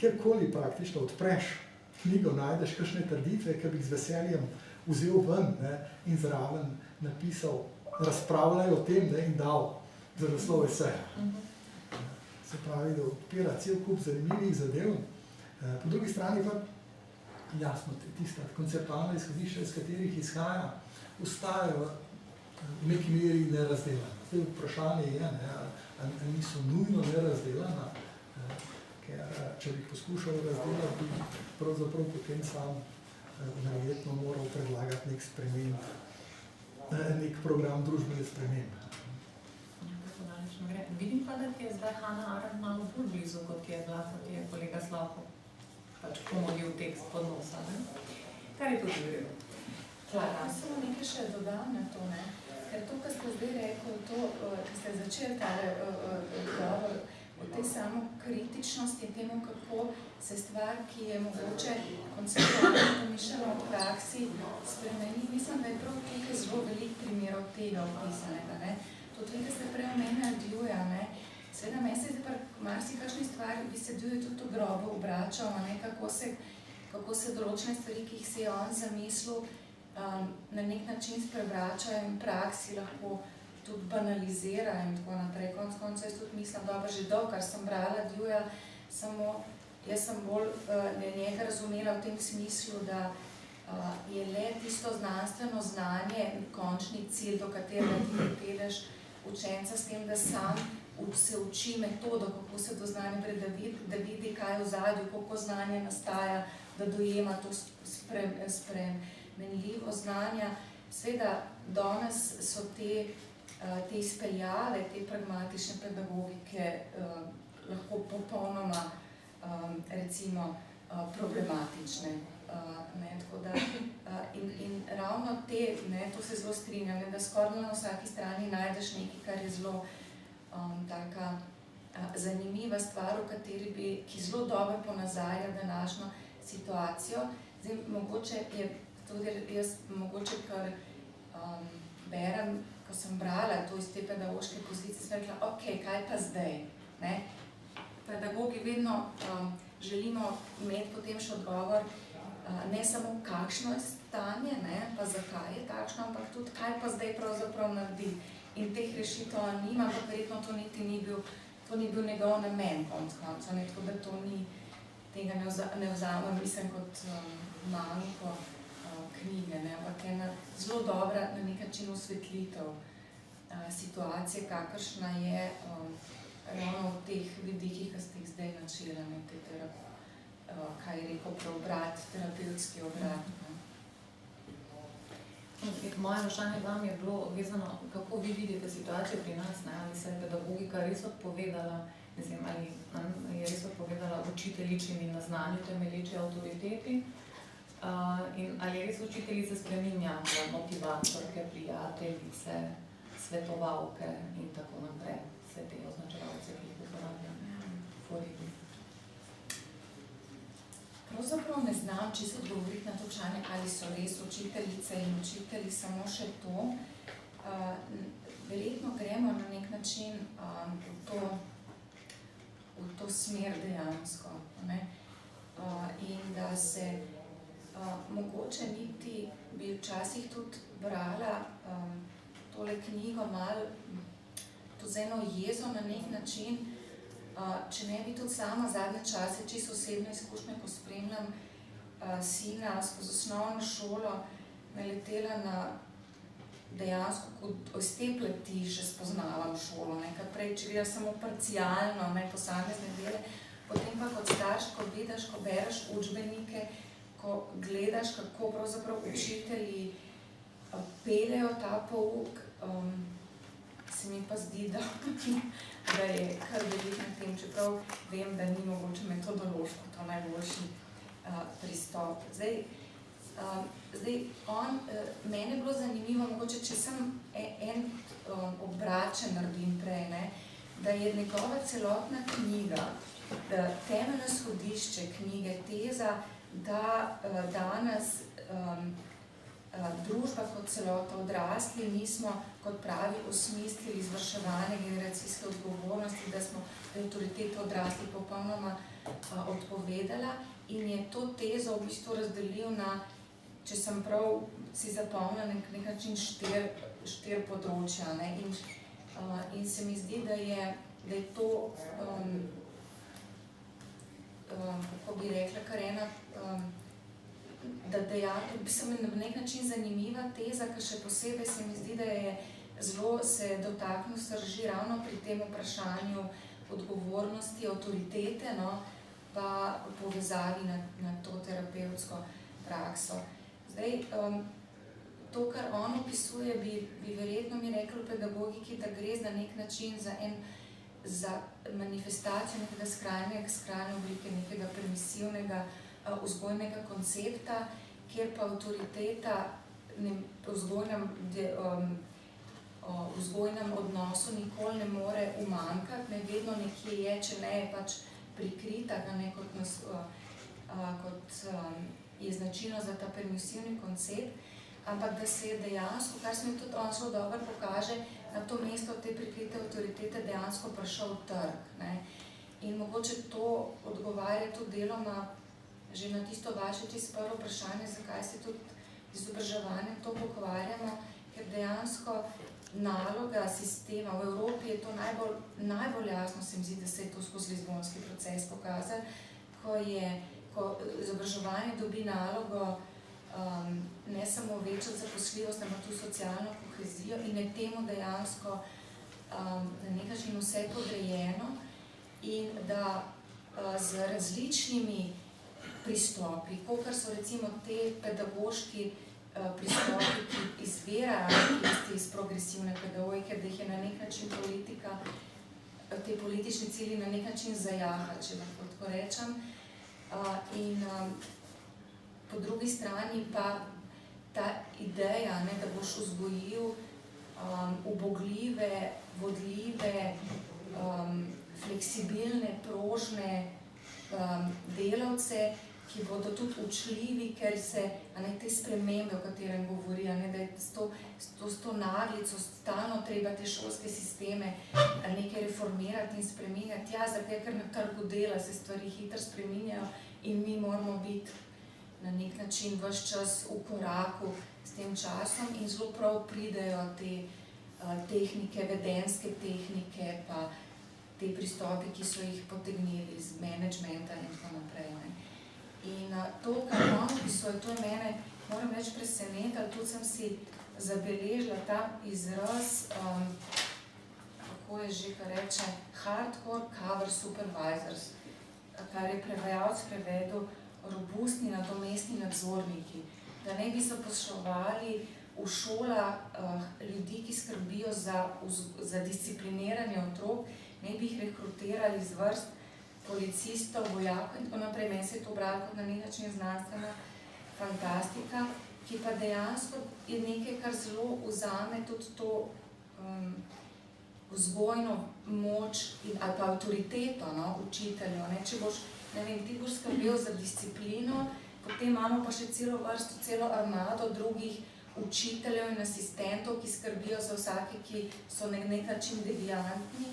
S2: kjerkoli praktično odpreš knjigo, najdeš kakšne trditve, ki bi jih z veseljem vzel ven in zraven napisal, razpravljajo o tem in dal za naslov eseja. Se pravi, da odpira cel kup zanimivih zadev. Po drugi strani pa jasno, tista konceptualna izhodišča, iz katerih izhaja, ostajajo v neki meri nerazdelana. Zdaj vprašanje je, ali niso nujno nerazdelana, ker če bi poskušal razdelati, bi pravzaprav potem sam verjetno moral predlagati nek program družbene spremembe.
S1: Vidim pa, da ti je zdaj Hannah Arendt malo bolj blizu, kot je bila, kot je kolega Slavko pač pomodil tekst pod nosa. Kar je tudi vrelo. Klara.
S3: Samo nekaj še dodam na to, ne? Ker to, kar ste zdaj rekli, to, kar ste začeli tale govor o tej samo kritičnosti in temu, kako se stvar, ki je mogoče konceptualno pomišljena v praksi, spremeni. Mislim, da je prav tukaj zelo veliko primerov tega opisanega, ne? Tudi vi, da ste prej omenjali Deweyja, ne? Seveda, meni se zdi pa marsikakšni stvari bi se Dewey tudi v grobo obračal, ne? Kako se določene stvari, ki jih se je on zamislil, na nek način sprevračajo in praksi lahko tudi banalizira in tako naprej. Konec koncev jaz tudi mislim, dobro, že dolgo, kar sem brala Deweyja, samo jaz sem bolj njega razumela v tem smislu, da je le tisto znanstveno znanje končni cilj, do katerega ti pripelješ učenca s tem, da sam se uči metodo, kako se do znanja pride, da vidi, kaj je v zadju, kako znanje nastaja, da dojema to spremenljivo znanja. Seveda, danes so te izpeljave, te pragmatične pedagogike lahko popolnoma recimo problematične. In ravno te, to se zelo strinjam, da skoraj na vsaki strani najdeš nekaj, kar je zelo taka zanimiva stvar, ki zelo dobro ponazarja današnjo situacijo. Zdaj, mogoče je tudi jaz, kar berem, ko sem brala to iz te pedagoške pozicije, sem rekla, ok, kaj pa zdaj? Ne? Pedagogi vedno želimo imeti potem še odgovor, ne samo kakšno je stanje, ne, pa zakaj je takšno, ampak tudi kaj pa zdaj pravzaprav naredi. In teh rešitev nima, ampak verjetno to ni bil njegov namen konec koncev, tako da to ni, tega ne vzamem, mislim, kot manjko knjige, ne, ampak je zelo dobra na nek način osvetlitev situacije, kakršna je ravno v teh vidikih, ki ste jih zdaj načela, kaj je rekel, preobrat, terapevtski obrat.
S1: Moje vprašanje vam je bilo vezano, kako vi vidite situacijo pri nas, ne? Ali se je pedagogika res odpovedala, ali je res odpovedala učiteljičini na znanju temelječi avtoriteti, in ali je res učiteljice spreminjajo motivatorke, prijateljice, svetovalke in tako naprej, vse te označevalce, ki jih uporabljamo.
S3: Pravzaprav ne znam čisto odgovoriti na to vprašanje, ali so res učiteljice in učitelji samo še to. Verjetno gremo na nek način v to smer dejansko. Ne? In da se mogoče niti bi včasih tudi brala tole knjigo malo tudi z eno jezo na nek način, če ne bi tudi sama zadnje čase, čisto osebne izkušnje, ko spremljam sina skozi osnovno šolo, naletela na dejansko, kot iz te plati že spoznavam šolo, kar prej, če vidiš samo parcialno, posamezne dele, potem pa kot starš, ko vidiš, ko bereš učbenike, ko gledaš, kako pravzaprav učitelji peljejo ta pouk, se mi pa zdi, da je kar veliko na tem, čeprav vem, da ni mogoče metodološko to najboljši pristop. Mene je bilo zanimivo, mogoče, če sem en obračen naredim prej, da je njegova celotna knjiga, da temeljno izhodišče knjige, teza, da danes družba kot celota, odrasli nismo, kot pravi, osmislili izvrševanje generacijske odgovornosti, da smo avtoriteto odrasli popolnoma odpovedala in je to tezo v bistvu razdelil na, če sem prav si zapomnila, nek način štiri področja. In se mi zdi, da je to, kako bi rekla, kar ena, da bi se mi na nek način zanimiva teza, ker še posebej se mi zdi, da je zelo se dotaknil srži ravno pri tem vprašanju odgovornosti, avtoritete, pa povezavi na to terapevtsko prakso. Zdaj, to, kar on opisuje, bi verjetno mi rekli v pedagogiki, da gre za nek način za manifestacijo nekega skrajne oblike, nekega permisivnega vzgojnega koncepta, kjer pa avtoriteta v vzgojnem odnosu nikoli ne more umanjkati, vedno nekje je, če ne je pač prikrita, kot je značilno za ta permisivni koncept, ampak da se je dejansko, kar se mi tudi on zelo dobro pokaže, na to mesto te prikrite avtoritete dejansko prišel trg. Ne? In mogoče to odgovarja tudi deloma že na tisto vaše prvo vprašanje, zakaj se tudi z izobraževanjem to pokvarjamo, ker dejansko naloga sistema v Evropi je to najbolj jasno, se mi zdi, da se je to skozi lizbonski proces pokazal, ko izobraževanje dobi nalogo ne samo večjo zaposljivost, ampak tudi socialno kohezijo in je temu dejansko na nek način vse podrejeno in da z različnimi pristopi, kakor so recimo te pedagoški pristopi, ki izvirajo iz progresivne pedagogike, da jih je na nek način politika, te politični cilji na nek način zajaha, če lahko tako rečem. In po drugi strani pa ta ideja, da boš vzgojil ubogljive, vodljive, fleksibilne, prožne delavce, ki bodo tudi učljivi, ker se te spremembe, o katerem govori, da je s to naglico stalno treba te šolske sisteme nekaj reformirati in spreminjati. Ja, zato ker na trgu dela se stvari hitro spreminjajo in mi moramo biti na nek način ves čas v koraku s tem časom in zelo prav pridejo te tehnike, vedenjske tehnike, pa te pristopi, ki so jih potegnili iz menedžmenta in tako naprej. In to, kar on opisuje, to je mene, moram reči, presenetilo, tudi sem si zabeležila ta izraz, kako je že, kar reče, hardcore cover supervisors, kar je prevajalec prevedel robustni nadomestni nadzorniki, da ne bi zaposlovali v šolah ljudi, ki skrbijo za discipliniranje otrok, ne bi jih rekrutirali z vrst policistov, vojakov in tako naprej. Meni se je to bralo kot na nek način znanstvena fantastika, ki pa dejansko je nekaj, kar zelo vzame tudi to vzgojno moč ali pa avtoriteto učiteljev. Če boš, ti boš skrbel za disciplino, potem imamo pa še celo armado drugih učiteljev in asistentov, ki skrbijo za vsake, ki so na nek način deviantni.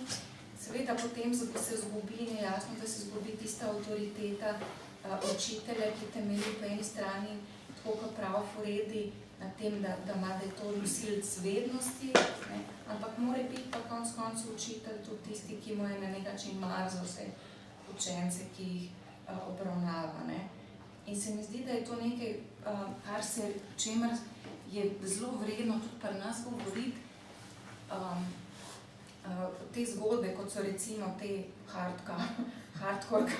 S3: Seveda potem se izgubi in je jasno, da se izgubi tista avtoriteta učitelja, ki temelji po eni strani, tako kot prav Furedi, na tem, da je to nosilec vednosti, ampak mora biti pa konec koncev učitelj tudi tisti, ki mu je na nek način mar za vse učence, ki jih obravnava. In se mi zdi, da je to nekaj, čemer je zelo vredno tudi pri nas govoriti, te zgodbe, kot so recimo te hardcore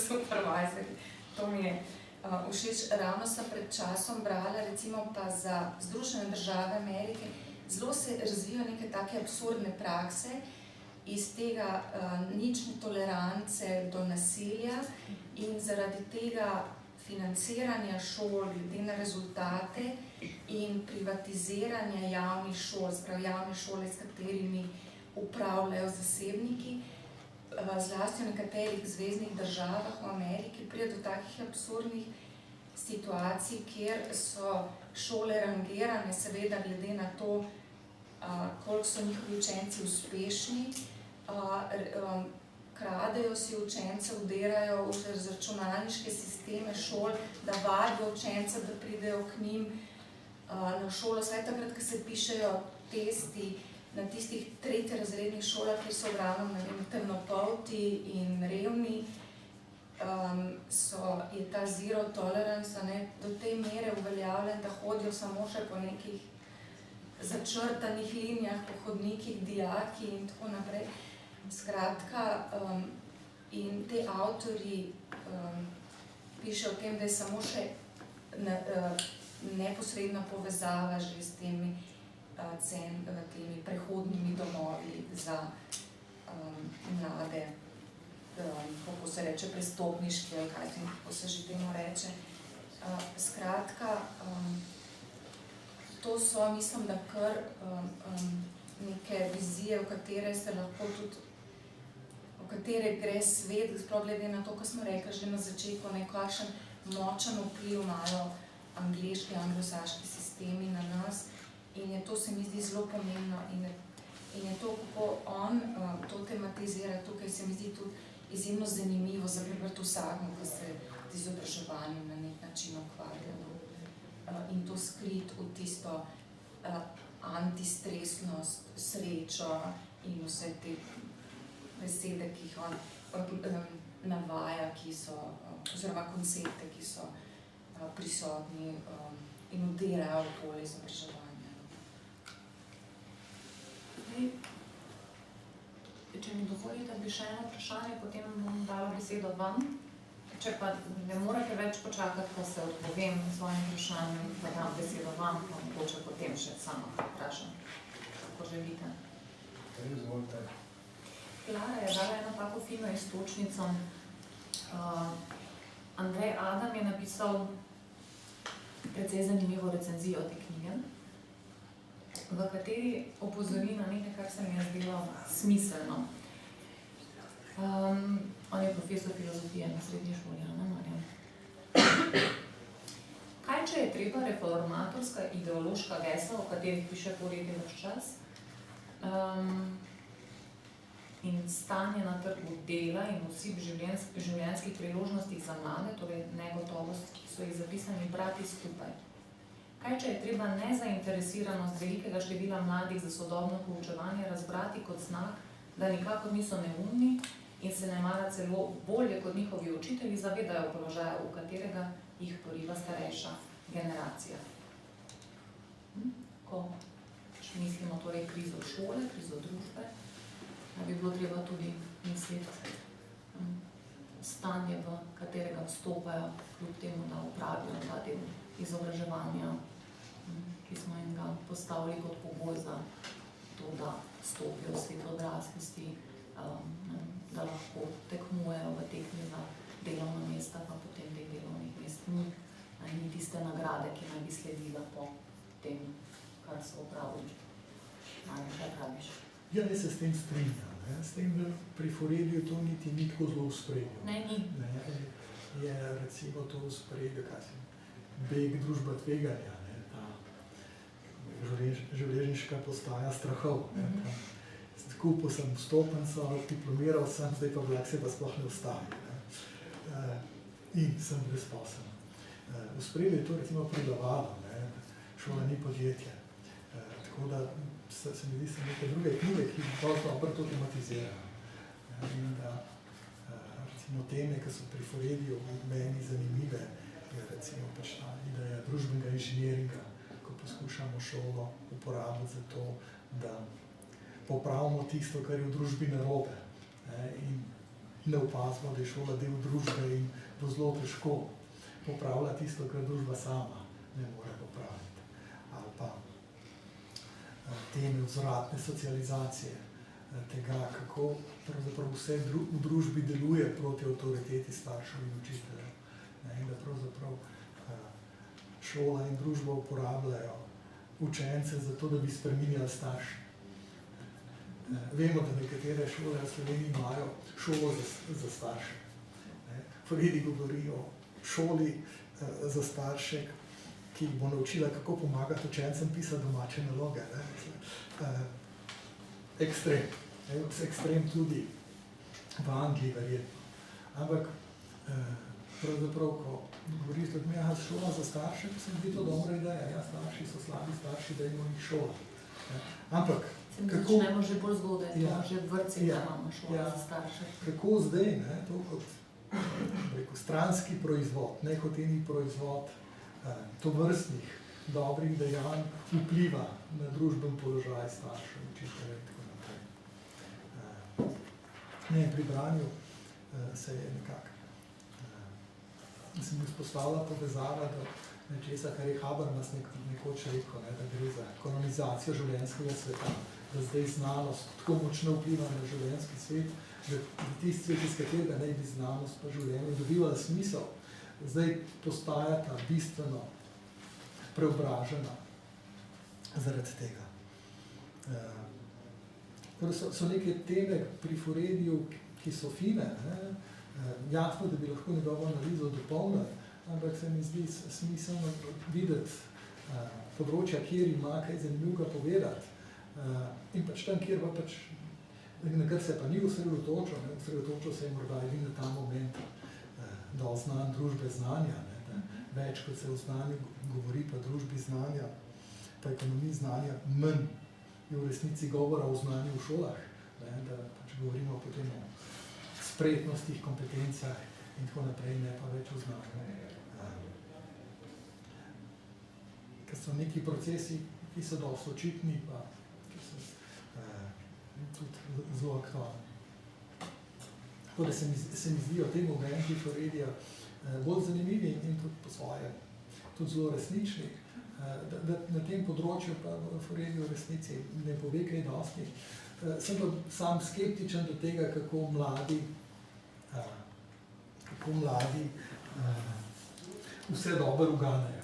S3: supervisorji. To mi je všeč. Ravno sem pred časom brala recimo pa za Združene države Amerike. Zelo se razvijajo neke take absurdne prakse iz tega nične tolerance do nasilja in zaradi tega financiranja šol glede na rezultate in privatiziranja javnih šol, sprav javne šole, s katerimi upravljajo zasebniki, zlasti v nekaterih zveznih državah v Ameriki, pride do takih absurdnih situacij, kjer so šole rangirane, seveda glede na to, koliko so njihovi učenci uspešni, kradejo si učence, vdirajo v računalniške sisteme šol, da vadijo učence, da pridejo k njim na šolo. Vsaj takrat, ko se pišejo testi na tistih tretjerazrednih šolah, kjer so ravno temnopolti in revni, je ta zero tolerance do te mere uveljavljen, da hodijo samo še po nekih začrtanih linijah, po hodnikih, dijaki in tako naprej. Skratka, in te avtorji pišejo o tem, da je samo še neposredna povezava že s temi, temi prehodnimi domovi za mlade, kako se reče, prestopniški, ali kako se že temu reče. Skratka, to so, mislim, da kar neke vizije, v katere se lahko tudi, v katere gre svet, sploh glede na to, ko smo rekli že na začetku, nekakšen močen vpliv imajo angleški, anglosaški sistemi na nas in je to, se mi zdi, zelo pomembno in je to, kako on to tematizira, tukaj se mi zdi tudi izjemno zanimivo za prebrati vsakmu, ki se z izobraževanjem na nek način ukvarja. In to skrit v tisto antistresnost, srečo in vse te besede, ki jih on navaja, ki so, oziroma koncepte, ki so prisotni in vdirajo v polje izobraževanja.
S1: Če mi dovolite, bi še eno vprašanje, potem bom dala besedo vam. Če pa ne morate več počakati, pa se odpovem svojim vprašanjem, pa dam besedo vam, pa mogoče potem še sama vprašam, kako želite.
S4: Izvolite.
S1: Klara je dala eno tako fino iztočnico. Andrej Adam je napisal precej zanimivo recenzijo te knjige, v kateri opozori na nekaj, kar se mi je zdelo smiselno. On je profesor filozofije na srednji šoli, Ana Marjan. Kaj, če je treba reformatorska ideološka gesla, o katerih piše Furedi ves čas, in stanje na trgu dela in vsi življenjskih priložnostih za mlade, torej negotovost, ki so jih zapisani, brati skupaj? Kaj, če je treba nezainteresiranost velikega števila mladih za sodobno poučevanje razbrati kot znak, da nikakor niso neumni in se nemara celo bolje kot njihovi učitelji zavedajo položaja, v katerega jih poriva starejša generacija? Ko mislimo torej krizo šole, krizo družbe, da bi bilo treba tudi misliti stanje, v katerega vstopajo, kljub temu, da upravijo ta del izobraževanja, ki smo jim ga postavili kot pogoj za to, da stopijo v svet odraslosti, da lahko tekmujejo v tekmi za delovna mesta, pa potem teh delovnih mest ni tiste nagrade, ki naj bi sledila po tem, kar so opravili. Kaj praviš?
S2: Ja, ne se s tem strinjam. S tem, da pri Furediju to niti ni tako zelo v spredju.
S1: Ne, ni.
S2: Je recimo to v spredju, kaj se beg družba tveganja, ta železniška postaja strahov. Kupil sem vstopnico, diplomiral sem, zdaj pa vlak se pa sploh ne ustavi. In sem brezposeln. V spredju je to recimo predavalo, šola ni podjetje. Tako da se mi zdi, so neke druge knjige, ki dobro to tematizirajo. In da recimo teme, ki so pri Furediju meni zanimive, je recimo pač ta ideja družbenega inženiringa, ko poskušamo šolo uporabiti za to, da popravimo tisto, kar je v družbi narobe, in ne opazimo, da je šola del družbe in bo zelo težko popravlja tisto, kar družba sama ne more popraviti. Ali pa teme vzvratne socializacije, tega, kako pravzaprav vse v družbi deluje proti avtoriteti staršev in učiteljev. In da pravzaprav šola in družba uporabljajo učence za to, da bi spreminjali starše. Vemo, da nekatere šole v Sloveniji imajo šolo za starše. Furedi govori o šoli za starše, ki bo naučila, kako pomagati učencem pisati domače naloge. Ekstrem. Ekstrem tudi v Angliji verjetno. Ampak pravzaprav, ko govori z ljudmi, šola za starše, se mi zdi to dobra ideja. Ja, starši so slabi starši, da imamo njih šola. Ampak
S1: se mi začnemo že bolj zgodaj, že v vrtcih, da imamo šolo za starše.
S2: Kako zdaj, to kot stranski proizvod, nehoteni proizvod tovrstnih dobrih dejanj vpliva na družben položaj staršev, učiteljev in tako naprej. Pri branju se je nekako se mi vzpostavila povezava, da nečesa, kar je Habermas nekoč rekel, da gre za kolonizacijo življenjskega sveta, da zdaj znanost tako močno vpliva na življenjski svet, da tisti svet, iz katerega naj bi znanost pa življenje dobivala smisel, zdaj postajata bistveno preobražena zaradi tega. So neke teme pri Fourediju, ki so fine, jasno, da bi lahko njegovo analizo dopolnili, ampak se mi zdi smiselno videti področja, kjer ima kaj zanimivega povedati. In pač tam, kjer pa pač, na kar se pa ni osredotočil se je morda edini na ta moment dal znan družbe znanja. Več, kot se v znanju govori pa družbi znanja, pa ekonomiji znanja, manj je v resnici govora o znanju v šolah, da pač govorimo potem o spretnostih, kompetencah in tako naprej, ne pa več o znanju. Ker so neki procesi, ki so dosti očitni, pa ki so tudi zelo aktualni. Tako da se mi zdijo te momenti Fouredija bolj zanimivi in tudi po svoje tudi zelo resnični. Da na tem področju pa Fouredij v resnici ne pove kaj dosti. Sem pa sam skeptičen do tega, kako mladi vse dobro uganejo.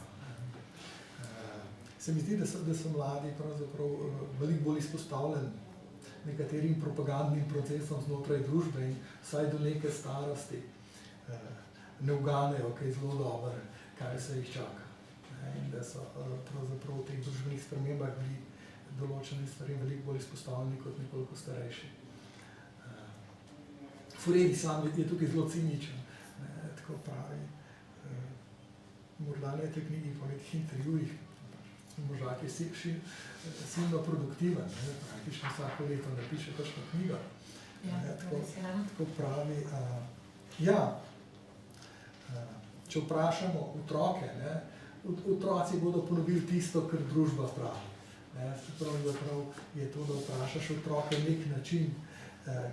S2: Se mi zdi, da so mladi pravzaprav veliko bolj izpostavljeni nekaterim propagandnim procesom znotraj družbe in vsaj do neke starosti ne uganejo kaj zelo dobro, kaj se jih čaka. In da so pravzaprav v teh družbenih spremembah bili določene stvari veliko bolj izpostavljeni kot nekoliko starejši. Fouredij sam je tukaj zelo ciničen, tako pravi, morda ne te knjigi po nekih intervjujih, možda ki je silno produktiven, praktično vsako leto napiše kakšno knjigo. Tako pravi, če vprašamo otroke, otroci bodo ponovili tisto, kar družba pravi. Pravzaprav je to, da vprašaš otroke nek način,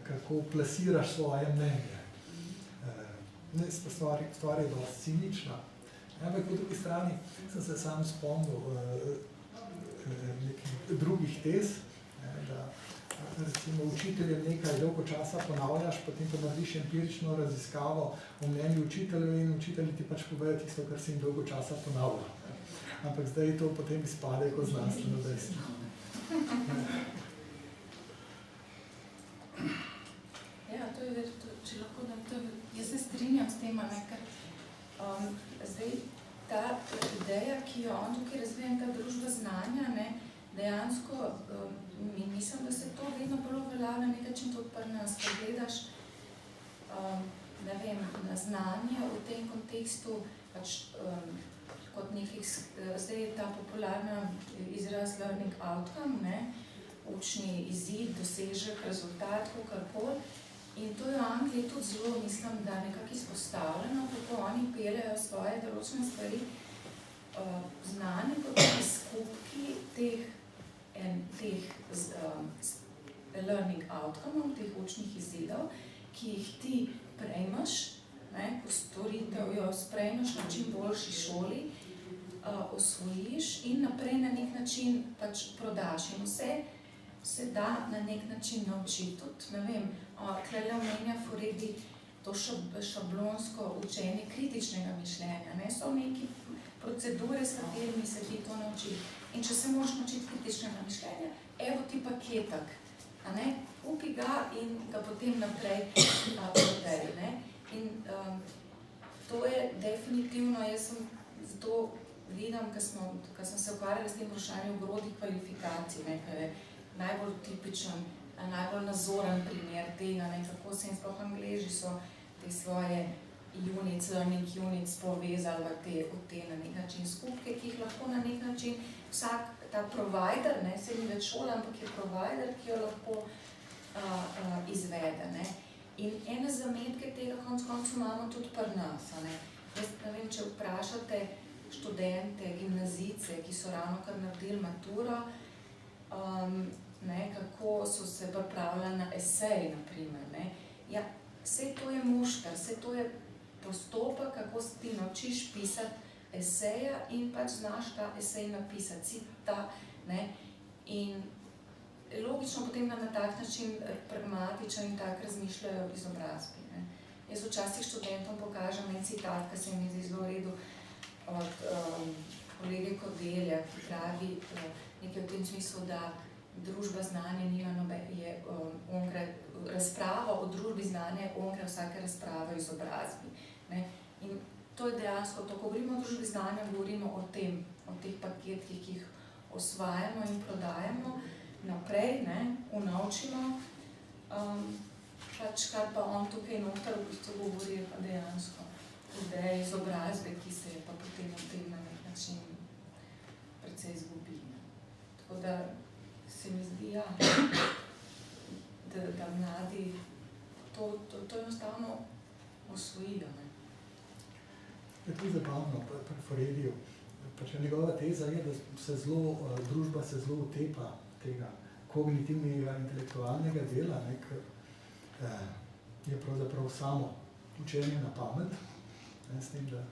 S2: kako plasiraš svoje mnenje. Stvar je dosti cinična. Ampak po drugi strani sem se sam spomnil nekih drugih tez, da recimo učiteljem nekaj dolgo časa ponavljaš, potem pa narediš empirično raziskavo o mnenju učiteljev in učitelji ti pač povejo tisto, kar si jim dolgo časa ponavljal. Ampak zdaj to potem izpade kot znanstveno dejstvo.
S3: Ja, to je, če lahko dam to, jaz se strinjam s tem, ker zdaj ta ideja, ki jo on tukaj razvija, ta družba znanja, dejansko mislim, da se to vedno bolj uveljavlja na nek način tudi pri nas, ko gledaš na znanje v tem kontekstu, pač kot nekih, zdaj je ta popularna izraz learning outcome, učni izid, dosežek, rezultat, karkoli. In to je v Angliji tudi zelo, mislim, da nekako izpostavljeno, kako oni peljejo svoje določene stvari. Znanje kot skupki teh learning outcome, teh učnih izidov, ki jih ti prejmeš, ko storitev jo sprejmeš na čim boljši šoli, osvojiš in naprej na nek način pač prodaš. In vse se da na nek način naučiti. Tudi, ne vem, tukaj omenja Fouredij to šablonsko učenje kritičnega mišljenja. So neki procedure, s katerimi se ti to nauči. In če se moraš naučiti kritičnega mišljenja, evo ti paketak, kupi ga in ga potem naprej prodaj. In to je definitivno, jaz sem zato vidim, ko sem se ukvarjala s tem vprašanjem ogrodnih kvalifikacij, ker je najbolj tipičen, najbolj nazoren primer tega, kako se in sploh Angleži so te svoje units, learning units povezali v te na nek način skupke, ki jih lahko na nek način vsak ta provider, se ni več šola, ampak je provider, ki jo lahko izvede. In ene zametke tega konec koncev imamo tudi pri nas. Jaz ne vem, če vprašate študente, gimnazijce, ki so ravnokar naredili maturo, kako so se pripravljali na esej, naprimer. Vse to je muškar, vse to je postopek, kako se ti naučiš pisati eseja in pač znaš ta esej napisati, si ta, ne, in logično potem na tak način pragmatičen in tak razmišljajo v izobrazbi, ne. Jaz včasih študentom pokažem en citat, ki se mi zdi zelo v redu, od kolege Kordelja, ki pravi nekaj v tem smislu, da družba znanja je onkraj, razprava o družbi znanja je onkraj vsake razprave o izobrazbi, ne. In to je dejansko to, ko govorimo o družbi znanja, govorimo o tem, o teh paketkih, ki jih osvajamo in prodajamo naprej, ne, unovčimo, pač kar pa on tukaj noter v bistvu govori pa dejansko ideje izobrazbe, ki se je pa potem v tem na nek način precej izgubi. Tako da se mi zdi, ja, da mladi to enostavno osvojijo, ne.
S2: Je to zabavno pri Forediju. Pač njegova teza je, da družba se zelo utepa tega kognitivnega, intelektualnega dela, ne, je pravzaprav samo učenje na pamet. Ne, s tem, da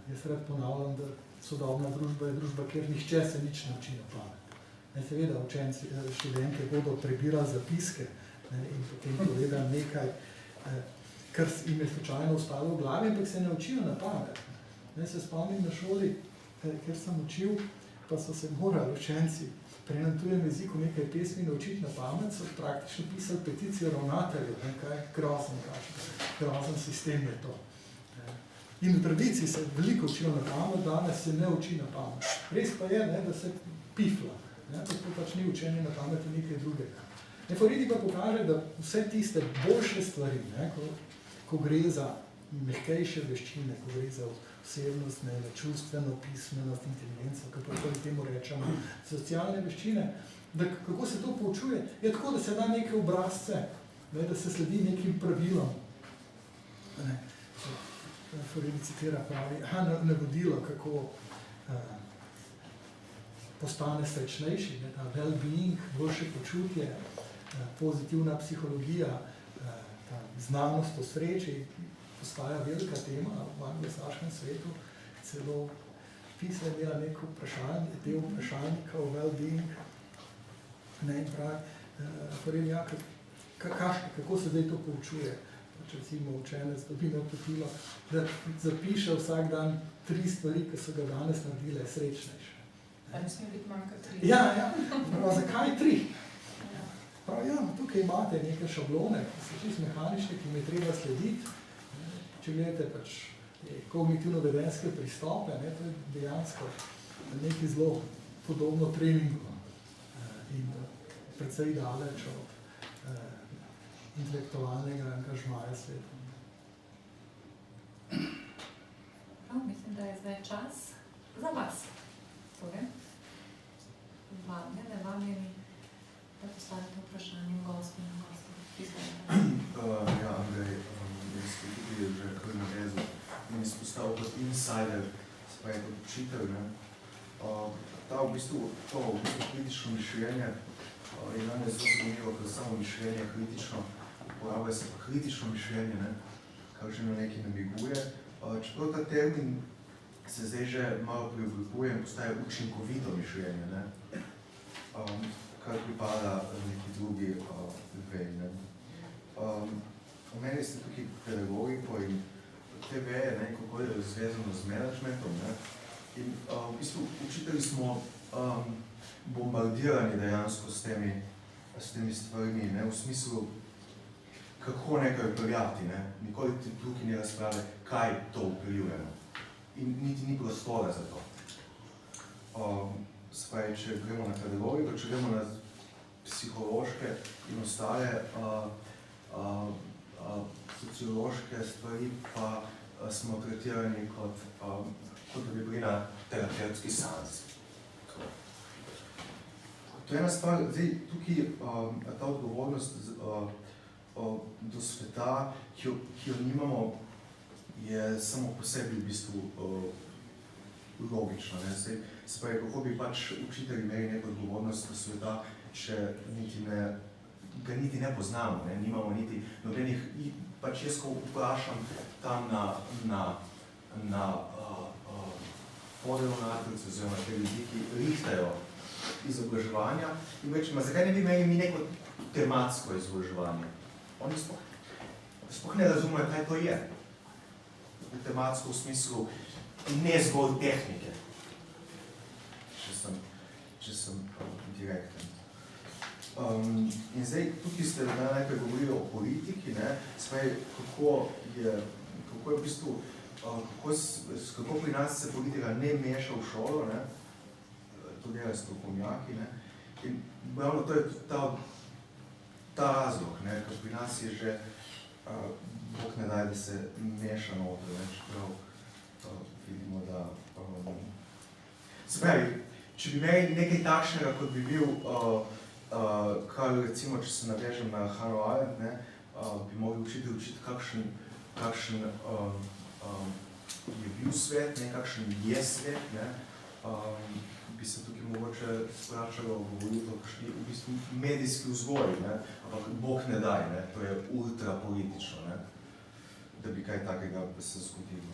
S2: jaz rad ponavljam, da sodobna družba je družba, kjer nihče se nič ne uči na pamet. Ne, seveda učenci, študenti bodo prebirali zapiske, ne, in potem povedali nekaj, kar jim je slučajno ostalo v glavi, ampak se ne učijo na pamet. Ne, se spomnim na šoli, kjer sem učil, pa so se morali učenci pri enem tujem jeziku nekaj pesmi naučiti na pamet, so praktično pisali peticijo ravnatelju, kaj grozen sistem je to. In v tradiciji se veliko učijo na pamet, danes se ne uči na pamet. Res pa je, ne, da se pifla, ne, to pač ni učenje na pamet in nekaj drugega. Foredi pa pokaže, da vse tiste boljše stvari, ne, ko gre za mehkejše veščine, ko gre za osebnostne, čustveno, pismenost, inteligenco, kako temu rečemo, socialne veščine, da kako se to poučuje, je tako, da se da neke obrazce, ne, da se sledi nekim pravilom. Foredi citira pravi, navodilo, kako postane srečnejši, ne, ta well-being, boljše počutje, pozitivna psihologija, ta znanost o sreči, postaja velika tema v anglosaškem svetu, celo PISA je imela neko vprašanje, del vprašalnika o well-being, ne, in pravi, Foredi, ja, kako se zdaj to poučuje, če recimo učenec dobi napotilo, da zapiše vsak dan 3 stvari, ki so ga danes naredile srečnejše.
S3: Pa ne sme biti manj kot 3.
S2: Ja, prav, zakaj 3? Prav, ja, tukaj imate neke šablone, ki so čisto mehanične, ki jim je treba slediti. Če gledate pač kognitivno-vedenjske pristope, ne, to je dejansko nekaj zelo podobno treningu in precej daleč od intelektualnega angažmaja sveta.
S1: Mislim, da je zdaj čas za vas. Torej, vabljeni, da postavite vprašanje gostom in gostom.
S4: Ja, Andrej, jaz ste tudi že kar navezal in izpostavil kot insider, se pravi kot učitelj, ne. V bistvu kritično mišljenje je nam zelo zanimivo, ker samo mišljenje kritično, uporablja se pa kritično mišljenje, ne, kar že na nekaj namiguje. Čeprav ta termin se zdaj že malo preoblikuje in postaje učinkovito mišljenje, ne, kar pripada neki drugi veji, ne. Omenili ste tukaj pedagogiko in te veje, ne, kako je zvezano z menedžmentom, ne. In v bistvu učitelji smo bombardirani dejansko s temi stvarmi, ne, v smislu, kako nekaj vpeljati, ne. Nikoli tukaj ni razprave, kaj to vpeljuje, ne. In niti ni prostora za to. Se pravi, če gremo na pedagogiko, če gremo na psihološke in ostale sociološke stvari, pa smo tretirani kot da bi bili na terapevtski seansi. To je ena stvar, zdaj tukaj ta odgovornost do sveta, ki jo nimamo, je samo po sebi v bistvu logično, ne. Se pravi, kako bi pač učitelji imeli neko odgovornost do sveta, če ga niti ne poznamo, ne, nimamo niti nobenih, pač jaz, ko vprašam tam na podravnateljce oziroma te ljudi, ki rihtajo izobraževanja in rečemo, zakaj ne bi imeli mi neko tematsko izobraževanje? Oni sploh ne razumejo, kaj to je. Tematsko v smislu ne zgolj tehnike, če sem direkten. In zdaj, tukaj ste najprej govorili o politiki, kako je v bistvu, kako pri nas se politika ne meša v šolo, to delajo strokovnjaki, in ravno to je ta razlog, ker pri nas je že Bog ne daj, da se meša noter, čeprav vidimo, da... Se pravi, če bi imeli nekaj takšnega, kot bi bil, kar recimo, če se navežem na Hannah Arendt, bi mogli učiti kakšen je bil svet, kakšen je svet, bi se tukaj mogoče sprašalo govoriti o kakšni v bistvu medijski vzgoji, ampak Bog ne daj, to je ultra politično, da bi kaj takega se zgodilo.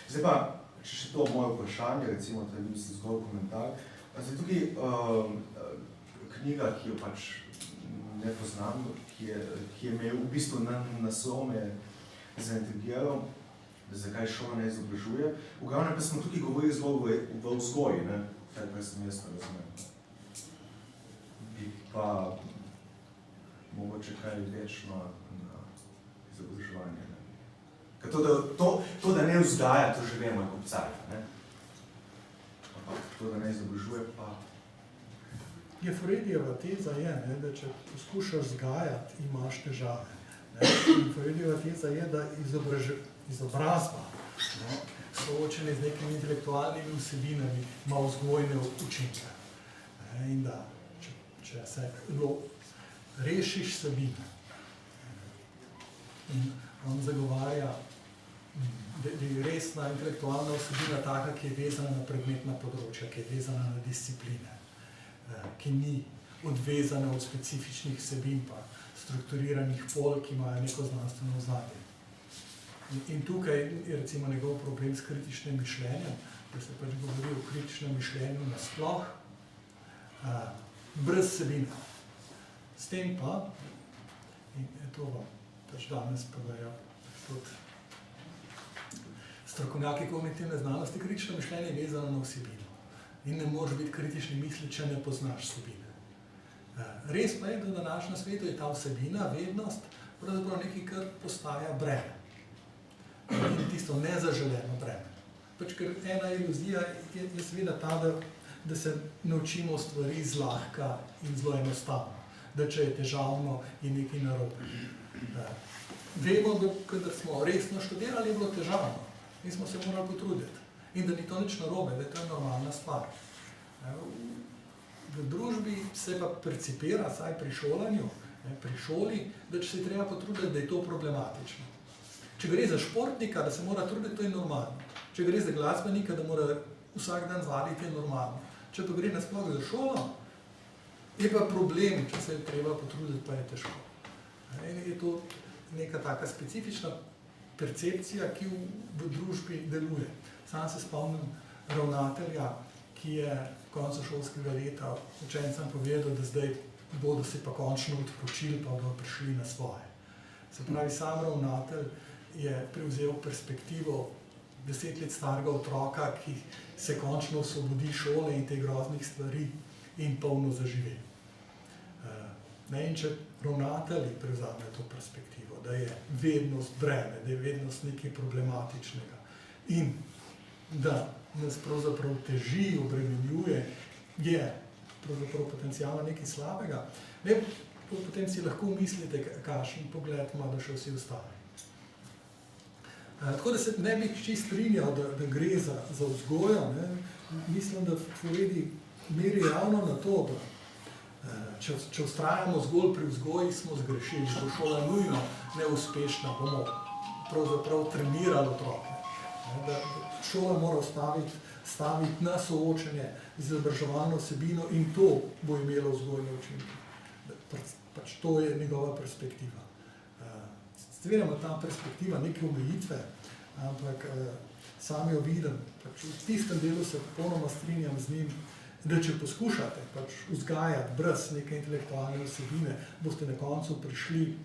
S4: Zdaj pa, če še to moje vprašanje, recimo, to je bil zgolj komentar, zdaj tukaj knjiga, ki jo pač ne poznam, ki je me v bistvu naslov me zaintrigiral, zakaj šola ne izobražuje. V glavnem pa smo tukaj govorili zgolj v vzgoji, kaj sem jaz razumel. Bi pa mogoče kaj več na izobraževanje. To, da ne vzgaja, to že vemo, je kopcaj. Ampak to, da ne izobražuje, pa...
S2: Freudijeva teza je, da če poskušaš vzgajati, imaš težave. Freudijeva teza je, da izobrazba, soočenje z nekimi intelektualnimi vsebinami, ima vzgojne učinke. In da, če se rešiš vsebine, in on zagovarja, da je resna intelektualna vsebina taka, ki je vezana na predmetna področja, ki je vezana na discipline, ki ni odvezana od specifičnih vsebin, pa strukturiranih pol, ki imajo neko znanstveno ozadje. In tukaj je recimo njegov problem s kritičnim mišljenjem, da se pač govori o kritičnem mišljenju nasploh, brez vsebine. S tem pa, in to vam pač danes povedajo tudi strokovnjaki kognitivne znanosti, kritično mišljenje je vezano na vsebino. In ne moreš biti kritični misli, če ne poznaš vsebine. Res pa je, da v današnjem svetu je ta vsebina, vednost, pravzaprav nekaj, kar postaja breme. In tisto nezaželeno breme. Pač, ker ena iluzija je seveda ta, da se naučimo stvari zlahka in zelo enostavno. Da če je težavno, je nekaj narobe. Vemo, da kadar smo resno študirali, je bilo težavno. In smo se morali potruditi. In da ni to nič narobe, da je to normalna stvar. V družbi se pa percipira, saj pri šolanju, pri šoli, da če se treba potruditi, da je to problematično. Če gre za športnika, da se mora truditi, to je normalno. Če gre za glasbenika, da mora vsak dan vaditi, je normalno. Če pa gre nasploh za šolo, je pa problem, če se je treba potruditi, pa je težko. In je to neka taka specifična percepcija, ki v družbi deluje. Sam se spomnim ravnatelja, ki je v koncu šolskega leta učencem povedal, da zdaj bodo se pa končno odpočili, pa bodo prišli na svoje. Se pravi, sam ravnatelj je prevzel perspektivo 10 let starega otroka, ki se končno osvobodi šole in teh groznih stvari in polno zaživi. In če ravnatelji prevzamejo to perspektivo, da je vednost breme, da je vednost nekaj problematičnega in da nas pravzaprav teži, obremenjuje, je pravzaprav potencialno nekaj slabega, potem si lahko mislite, kakšen pogled imajo še vsi ostali. Tako da se ne bi čisto strinjal, da gre za vzgojo. Mislim, da Freudi meri ravno na to, da če vztrajamo zgolj pri vzgoji, smo zgrešili, bo šola nujno neuspešna, bomo pravzaprav trenirali otroke. Da šola mora staviti na soočenje z izobraževalno vsebino in to bo imelo vzgojne učinke. Pač to je njegova perspektiva. Seveda ima ta perspektiva neke omejitve, ampak Sam jo vidim, pač v tistem delu se popolnoma strinjam z njim, da če poskušate pač vzgajati brez neke intelektualne vsebine, boste na koncu prišli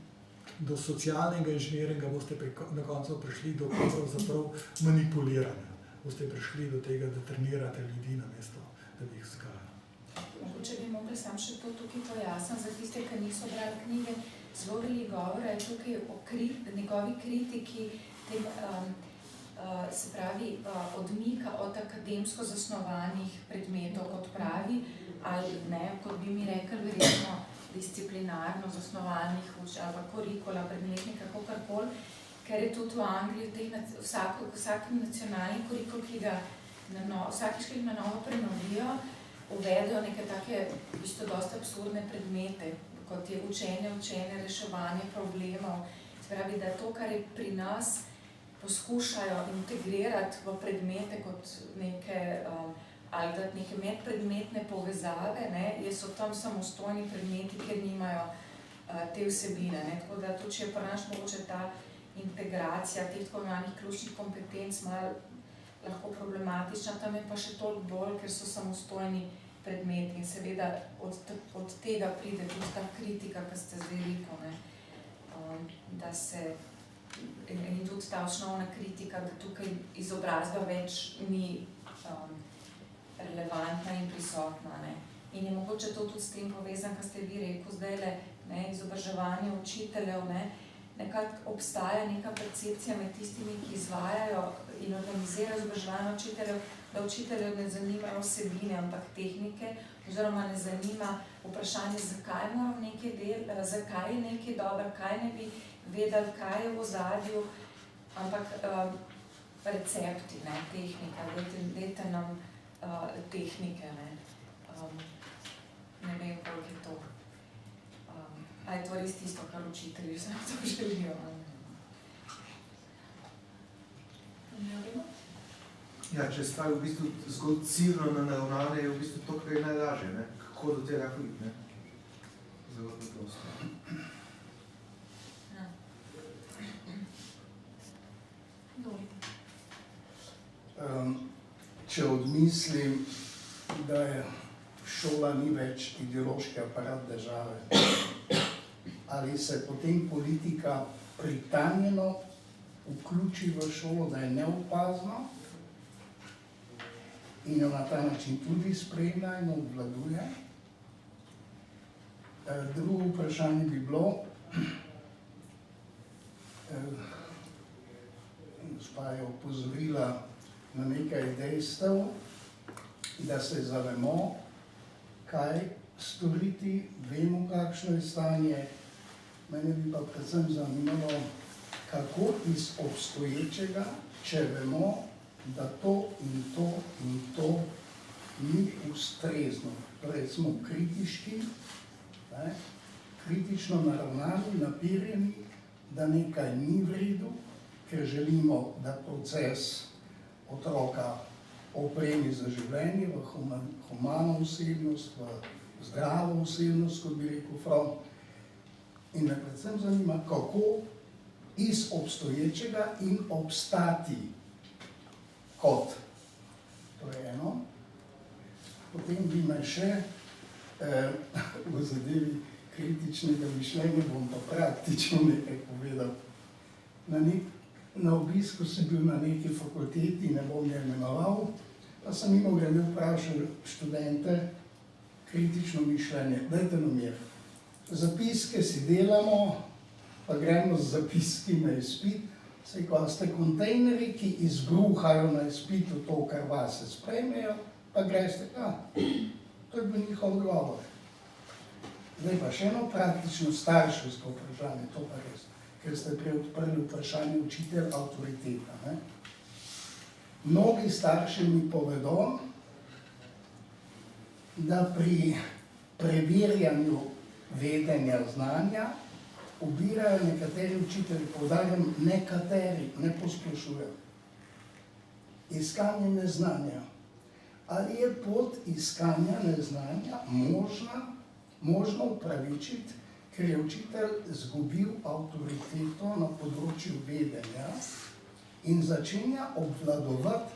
S2: do socialnega inženiringa, boste na koncu prišli do pravzaprav manipuliranja. Boste prišli do tega, da trenirate ljudi namesto, da bi jih vzgajali.
S3: Mogoče bi mogli sam še to tukaj pojasniti za tiste, ki niso brali knjige. Zelo veliko govora je tukaj o njegovi kritiki, se pravi odmika od akademsko zasnovanih predmetov, kot pravi, ali ne, kot bi mi rekli, verjetno disciplinarno zasnovanih ali kurikula, predmetnih, kako karkoli, ker je tudi v Angliji vsak nacionalni kurikul, ki ga vsakič, ki ga na novo prenovijo, uvedejo neke take v bistvu dosta absurdne predmete, kot je učenje, reševanje problemov. Se pravi, da to, kar je pri nas, poskušajo integrirati v predmete kot neke, ali da neke medpredmetne povezave, so tam samostojni predmeti, ker nimajo te vsebine. Tako da tudi, če je pri nas mogoče ta integracija teh tako imenovanih ključnih kompetenc malo lahko problematična, tam je pa še toliko bolj, ker so samostojni predmeti in seveda od tega pride tudi ta kritika, ki ste zdaj rekel, da se in tudi ta osnovna kritika, da tukaj izobrazba več ni relevantna in prisotna. In je mogoče to tudi s tem povezan, kar ste vi rekel zdajle, izobraževanje učiteljev, nekako obstaja neka percepcija med tistimi, ki izvajajo in organizirajo izobraževanje učiteljev, da učiteljev ne zanimajo vsebine, ampak tehnike, oziroma ne zanima vprašanje, zakaj moram nekaj delati, zakaj je nekaj dobro, kaj ne bi vedeli, kaj je v ozadju, ampak recepti, tehnika, dajte nam tehnike, ne vem, koliko je to. A je to res tisto, kar učitelji samo to želijo?
S4: Ja, če stvari v bistvu zgolj ciljno naravnane, je v bistvu to, kar je najlažje, kako do tega priti, zelo preprosto.
S5: Če odmislim, da je šola ni več ideološki aparat države, ali se potem politika pritanjeno vključi v šolo, da je neopazno in jo na ta način tudi spremlja in obvladuje. Drugo vprašanje bi bilo, gospa je opozorila na nekaj dejstev, da se zavemo, kaj storiti, vemo, kakšno je stanje. Mene bi pa predvsem zanimalo, kako iz obstoječega, če vemo, da to in to in to ni ustrezno. Torej smo kritiški, kritično naravnani, napirjeni, da nekaj ni v redu, ker želimo, da proces otroka opremi za življenje, v humano osebnost, v zdravo osebnost, kot bi rekel Freud. In me predvsem zanima, kako iz obstoječega in obstati kot. To je eno. Potem bi me še v zadevi kritičnega mišljenja, bom pa praktično nekaj povedal. Na obisku sem bil na neki fakulteti, ne bom je imenoval, pa sem mimogrede vprašal študente kritično mišljenje. Dajte nam mir. Zapiske si delamo, pa gremo z zapiski na izpit. Saj, ko ste kontejneri, ki izbruhajo na izpitu to, kar vas se sprejmejo, pa greste, to je bil njihov odgovor. Zdaj pa še eno praktično starševsko vprašanje, to pa res, ker ste prej odprli vprašanje učitelj avtoriteta. Mnogi starši mi povedo, da pri preverjanju vedenja znanja ubirajo nekateri učitelji, poudarjam nekateri, ne posplošujejo, iskanje neznanja. Ali je pot iskanja neznanja možno upravičiti, ker je učitelj izgubil avtoriteto na področju vedenja in začenja obvladovati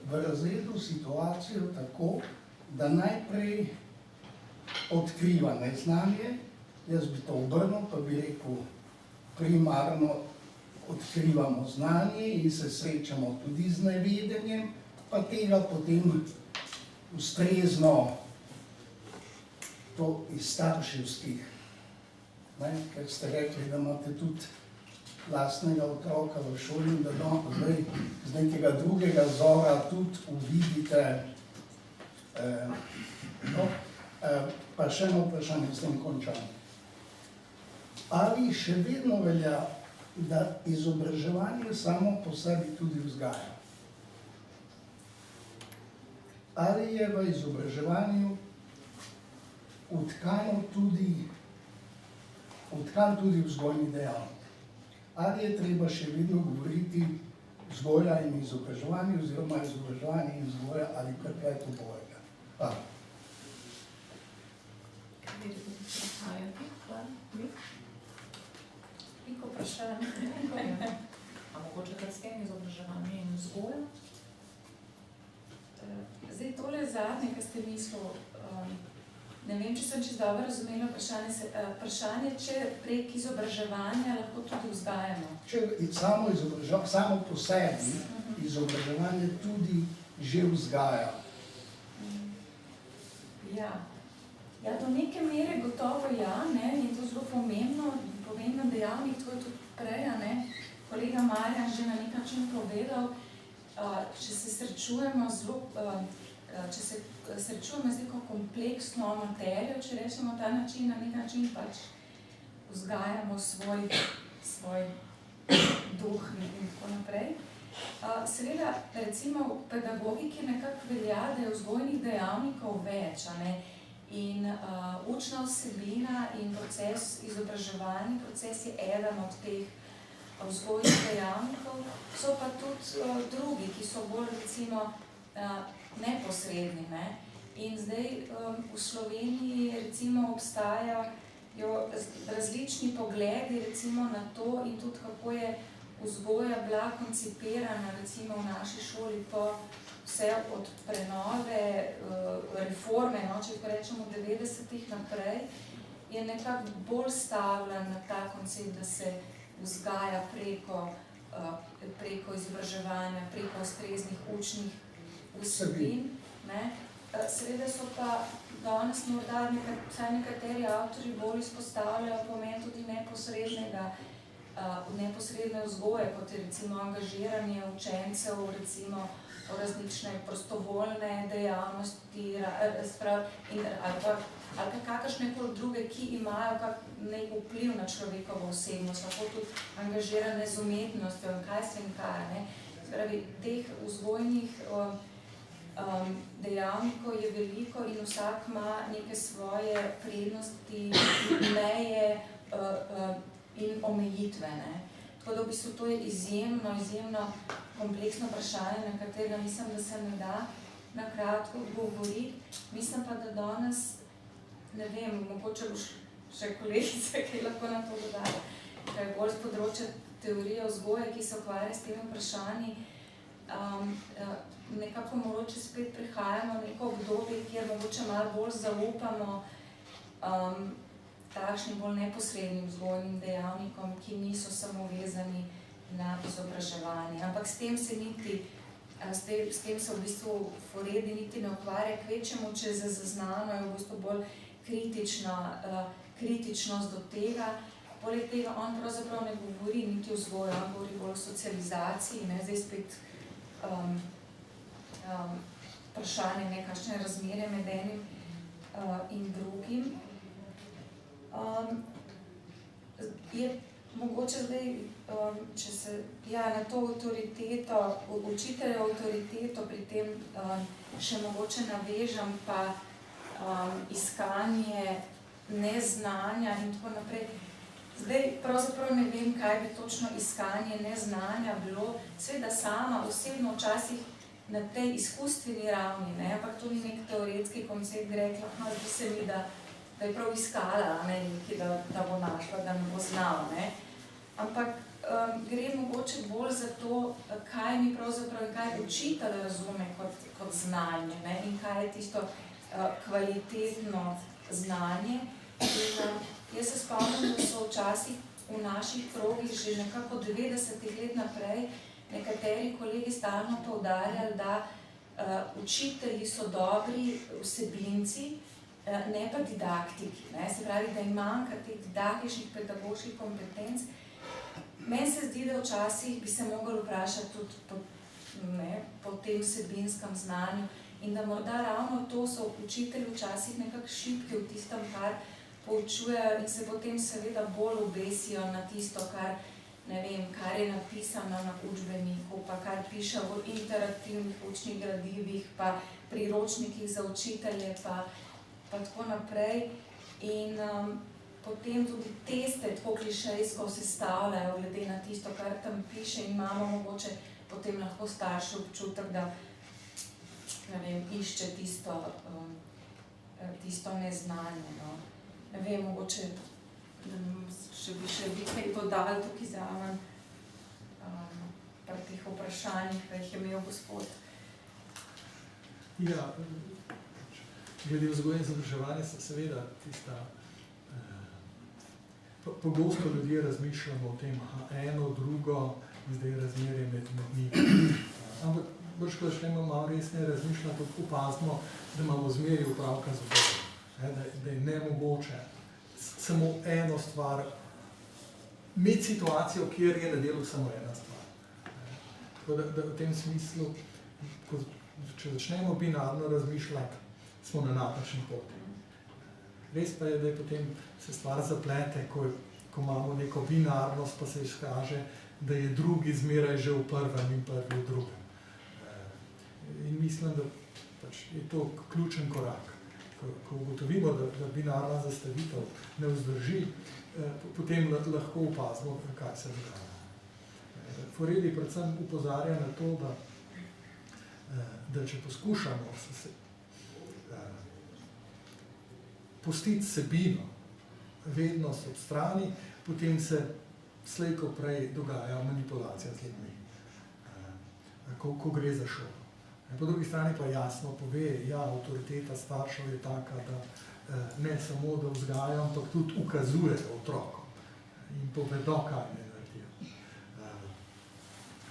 S5: v razredu situacijo tako, da najprej odkriva neznanje, jaz bi to obrnil, pa bi rekel, primarno odkrivamo znanje in se srečamo tudi z nevedenjem, pa tega potem ustrezno to iz starševskih, ker ste rekli, da imate tudi lastnega otroka v šoli in da zdaj z nekega drugega zora tudi uvidite. Pa še eno vprašanje, s tem končam. Ali še vedno velja, da izobraževanje samo po sebi tudi vzgaja? Ali je v izobraževanju utkan tudi vzgojni dejavnik? Ali je treba še vedno govoriti vzgoja in izobraževanje oziroma izobraževanje in vzgoja ali preplet obojega? Hvala.
S3: Veliko vprašanje.
S1: A mogoče kar s tem izobraževanje in vzgoja?
S3: Zdaj, tole zadnje, kar ste mislili, ne vem, če sem čisto dobro razumela vprašanje, če prek izobraževanja lahko tudi vzgajamo.
S5: Če samo po sebi izobraževanje tudi že vzgaja.
S3: Ja, do neke mere gotovo ja, in to zelo pomemben dejavnik, to je tudi prej, kolega Marjan že na nek način povedal, če se srečujemo z neko kompleksno materijo, če rečemo ta način, na nek način pač vzgajamo svoj duh in tako naprej. Seveda, recimo v pedagogiki nekako velja, da je vzgojnih dejavnikov več, in učna vsebina in proces izobraževanja, proces je eden od teh vzgojnih dejavnikov, so pa tudi drugi, ki so bolj recimo neposredni. In zdaj v Sloveniji recimo obstajajo različni pogledi recimo na to in tudi kako je vzgoja bila koncipirana recimo v naši šoli po vse od prenove, reforme, če rečemo v 90-ih naprej, je nekako bolj stavljen na ta koncept, da se vzgaja preko izobraževanja, preko ustreznih učnih vsebin. Seveda so pa danes morda nekateri avtorji bolj izpostavljajo pomen tudi neposredne vzgoje, kot je recimo angažiranje učencev, recimo različne prostovoljne dejavnosti ali pa kakršnekoli druge, ki imajo nek vpliv na človekovo osebnost, lahko tudi angažirane z umetnostjo in kaj se in kaj. Spravi, teh vzgojnih dejavnikov je veliko in vsak ima neke svoje prednosti, meje in omejitve. Tako da v bistvu to je izjemno kompleksno vprašanje, na katerega mislim, da se ne da na kratko odgovoriti. Mislim pa, da danes, ne vem, mogoče boš še kolegice, ki lahko na to dodajo, kaj bolj z področja teorije vzgoje, ki se ukvarja s temi vprašanji, nekako mogoče spet prihajamo v neko obdobje, kjer mogoče malo bolj zaupamo takšnim bolj neposrednim vzgojnim dejavnikom, ki niso samo vezani na izobraževanje. Ampak s tem se v bistvu Furedi niti ne ukvarja, kvečemo, če je zaznano, je v bistvu bolj kritičnost do tega. Poleg tega on pravzaprav ne govori niti o vzgoju, on govori bolj o socializaciji, zdaj spet vprašanje nekakšne razmerje med enim in drugim. Je mogoče zdaj, če se na to avtoriteto, učiteljevo avtoriteto pri tem še mogoče navežem, pa iskanje neznanja in tako naprej. Zdaj pravzaprav ne vem, kaj bi točno iskanje neznanja bilo. Seveda sama osebno včasih na tej izkustveni ravni, ampak to ni nek teoretski koncept, bi rekla, zdi se mi, da je prav iskala, da bo našla, da ne bo znala. Ampak gre mogoče bolj za to, kaj mi pravzaprav in kaj učitelj razume kot znanje, ne? In kaj je tisto kvalitetno znanje. In jaz se spomnim, da so včasih v naših krogih že nekako 90 let naprej nekateri kolegi stalno poudarjali, da učitelji so dobri vsebinci, ne pa didaktiki. Ne? Se pravi, da jim manjka teh didaktičnih pedagoških kompetenc. Meni se zdi, da včasih bi se mogli vprašati tudi po tem vsebinskem znanju in da morda ravno to so učitelji včasih nekako šibki v tistem, kar poučujejo in se potem seveda bolj obesijo na tisto, kar je napisano na učbeniku, pa kar piše v interaktivnih učnih gradivih, pa priročnikih za učitelje, pa tako naprej. In potem tudi teste tako klišejsko sestavljajo glede na tisto, kar tam piše in imamo mogoče potem lahko starši občutek, da išče tisto neznanje. No. Ne vem, mogoče če bi še vi kaj dodali tukaj zraven pri teh vprašanjih, ki jih je imel gospod.
S2: Ja, glede vzgoje in izobraževanja seveda tista, pogosto ljudje razmišljamo o tem, eno, drugo, zdaj razmerje med njimi. Ampak brž, ko začnemo malo resneje razmišljati, opazimo, da imamo zmeraj opravka z obodom, da je nemogoče samo eno stvar, imeti situacijo, kjer je na delu samo ena stvar. Tako da v tem smislu, če začnemo binarno razmišljati, smo na napačni poti. Res pa je, da je potem se stvar zaplete, ko imamo neko binarnost, pa se izkaže, da je drugi zmeraj že v prvem in prvi v drugem. In mislim, da je to ključen korak. Ko ugotovimo, da binarna zastavitev ne vzdrži, potem lahko opazimo, kaj se dogaja. Forelli predvsem opozarja na to, da če poskušamo pustiti vsebino, vednost ob strani, potem se slej ko prej dogaja manipulacija z ljudmi, ko gre za šolo. Po drugi strani pa jasno pove, ja, avtoriteta staršev je taka, da ne samo, da vzgajajo, ampak tudi ukazujejo otrokom in povedo, kaj ne naredijo.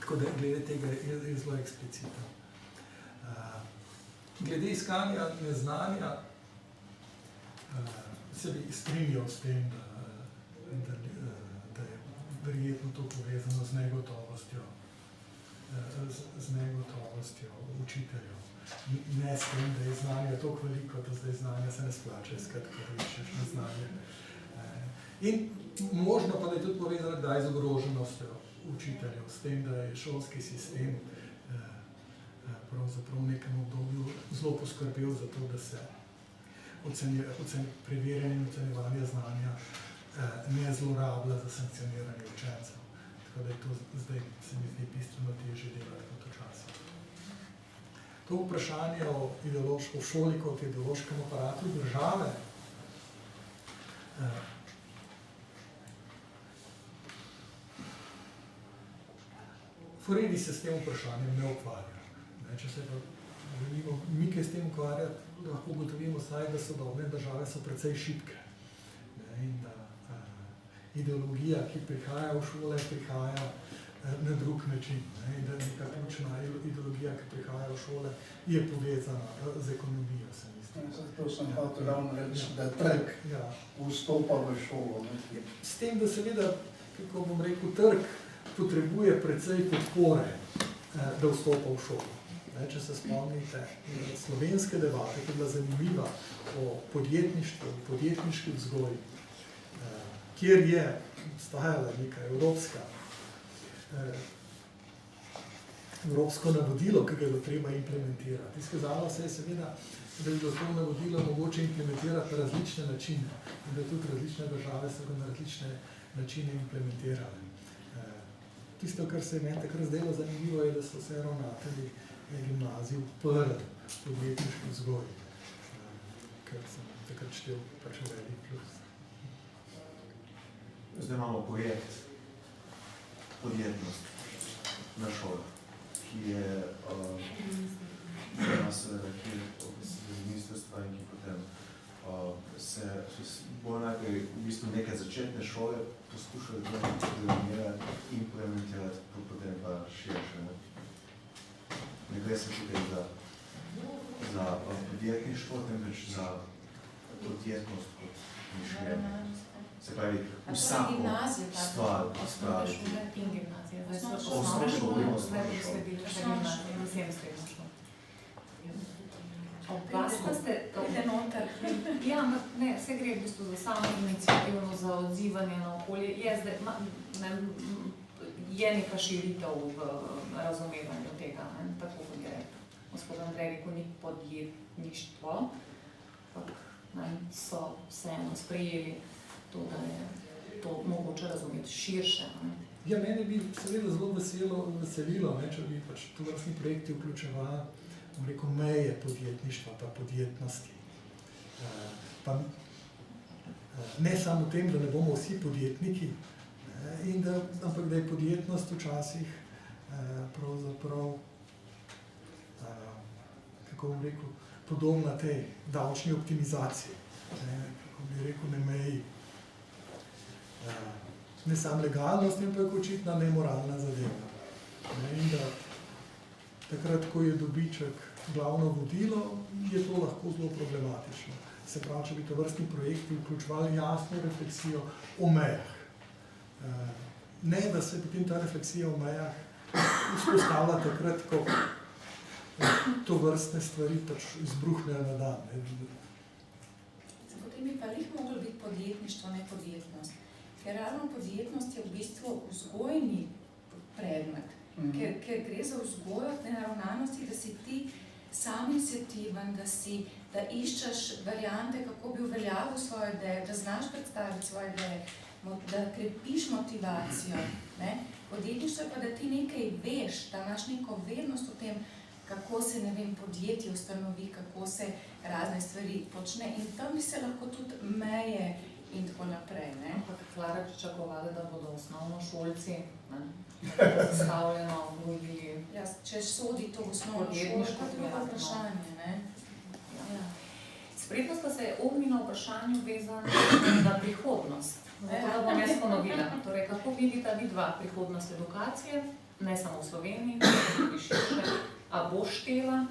S2: Tako da glede tega je zelo eksplicitno. Glede iskanja neznanja se bi strinjal s tem, da je verjetno to povezano z negotovostjo učiteljev. Ne s tem, da je znanje toliko veliko, da zdaj znanje se ne splača iskati, ko iščeš neznanje. In možno pa da je tudi povezano kdaj z ogroženostjo učiteljev, s tem, da je šolski sistem pravzaprav v nekem obdobju zelo poskrbel za to, da se preverjanje in ocenjevanje znanja ne zlorablja za sankcioniranje učencev. Tako da je to zdaj, se mi zdi, bistveno težje delati kot včasih. To vprašanje o šoli kot ideološkem aparatu države Forelli se s tem vprašanjem ne ukvarja. Če se pa želimo mi kaj s tem ukvarjati, lahko ugotovimo vsaj, da sodobne države so precej šibke. In da ideologija, ki prihaja v šole, prihaja na drug način. In da neka ključna ideologija, ki prihaja v šole, je povezana z ekonomijo, se mi zdi.
S5: Zato sem hotel ravno reči, da trg vstopa v šolo.
S2: S tem, da seveda, kako bom rekel, trg potrebuje precej podpore, da vstopa v šolo. Če se spomnite slovenske debate, ki je bila zanimiva o podjetništvu, podjetniški vzgoji, kjer je stajala neka evropsko navodilo, ki ga je bilo treba implementirati. Izkazalo se je seveda, da je bilo to navodilo mogoče implementirati na različne načine in da tudi različne države so ga na različne načine implementirali. Tisto, kar se je meni takrat zdelo zanimivo, je, da so se ravnatelji gimnazij uprli podjetniški vzgoj, ker sem takrat štel pač velik plus.
S4: Zdaj imamo projekt podjetnost na šolah, ki je ministrstva in ki potem se bolj najprej v bistvu neke začetne šole poskušajo definirati, implementirati, potem pa širše. Ne gre se tukaj za podjetništvo, temveč za podjetnost kot mišljenje. Se pravi, vsako stvar spraviti.
S1: In gimnazija.
S4: Osnovno šolo in osnovno šolo.
S1: Oblasno ste
S3: noter.
S1: Ja, ne, vse gre v bistvu za samo iniciativno, za odzivanje na okolje. Je neka širitev v razumevanju tega, ne? Tako kot je gospod Andrej rekel, ni podjetništvo, ampak so vseeno sprejeli to, da je to mogoče razumeti širše. Ne?
S2: Ja, mene bi seveda zelo veselilo, če bi pač tovrstni projekti vključevali, bom rekel, meje podjetništva pa podjetnosti. Pa ne samo v tem, da ne bomo vsi podjetniki, ampak da je podjetnost včasih pravzaprav, kako bom rekel, podobna tej davčni optimizaciji, kako bi rekel, ne meji. Ne samo legalnost, ampak očitna nemoralna zadeva. In da takrat, ko je dobiček glavno vodilo, je to lahko zelo problematično. Se pravi, če bi tovrstni projekti vključevali jasno refleksijo o mejah. Ne, da se potem ta refleksija o mejah vzpostavlja takrat, ko tovrstne stvari pač izbruhnejo na dan.
S3: Potem bi pa lih moglo biti podjetništvo, ne podjetnost. Ker ravno podjetnost je v bistvu vzgojni predmet. Ker gre za vzgojo nenaravnanosti, da si ti sam iniciativen, da iščeš variante, kako bi uveljavil svoje ideje, da znaš predstaviti svoje ideje, da krepiš motivacijo. Ne? Podjetništvo je pa, da ti nekaj veš, da imaš neko vednost o tem, kako se, ne vem, podjetje ustanovi, kako se razne stvari počne in tam bi se lahko tudi meje in tako naprej. Ne?
S1: Ampak Klara pričakovali, da bodo osnovnošolci zastavljeno vložili.
S3: Ja, če sodi to v osnovno šolo, pa drugo vprašanje. Ne? Ja.
S1: Spretno sta se Ognjina vprašanju vezana na prihodnost. Zato da bom jaz ponovila. Torej, kako vidita vidva prihodnost edukacije, ne samo v Sloveniji, tudi širše, a bo štela,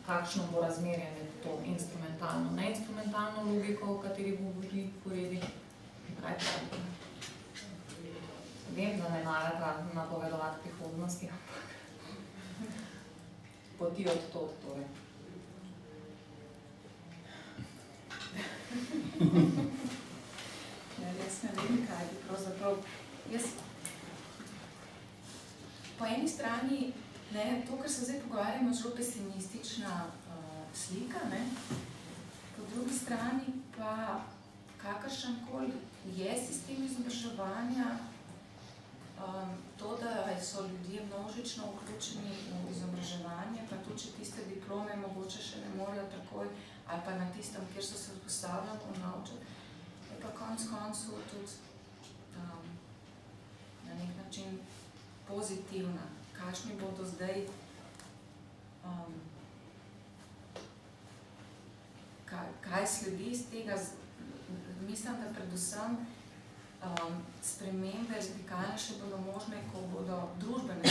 S1: kakšno bo razmerje med to instrumentalno, neinstrumentalno logiko, o kateri govori Furedi. Kaj pravite? Vem, da ne marata napovedovati prihodnosti, ampak poti od tod, torej.
S3: Jaz ne vem, kaj bi pravzaprav. Po eni strani, to, kar se zdaj pogovarjamo, je zelo pesimistična slika, ne? Po drugi strani pa kakršenkoli je sistem izobraževanja, to, da so ljudje množično vključeni v izobraževanje, pa tudi, če tiste diplome mogoče še ne morejo takoj, ali pa na tistem, kjer so se vzpostavljali unovčati, je pa konec koncev tudi na nek način pozitivna. Kakšni bodo zdaj, kaj sledi iz tega? Mislim, da predvsem spremembe radikalne še bodo možne, ko bodo družbene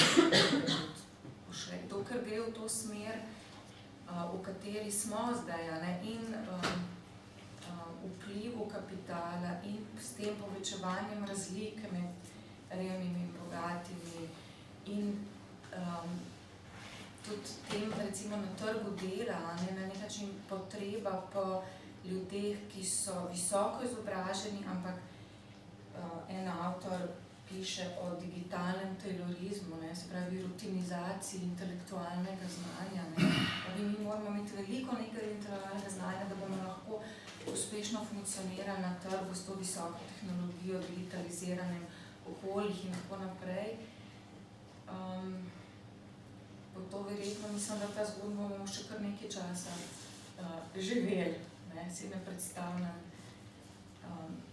S3: pošle. Dokler gre v to smer, v kateri smo zdaj, in vplivu kapitala in s tem povečevanjem razlike med revnimi in bogatimi in tudi tem, recimo na trgu dela, na nek način potreba po ljudeh, ki so visoko izobraženi, ampak en avtor piše o digitalnem taylorizmu, se pravi rutinizaciji intelektualnega znanja. Mi moramo imeti veliko nekaj intelektualnega znanja, da bomo lahko uspešno funkcionirali na trgu s to visoko tehnologijo, digitaliziranem okoljih in tako naprej. To verjetno mislim, da ta zgodba bomo še kar nekaj časa živeli. Si ne predstavljam,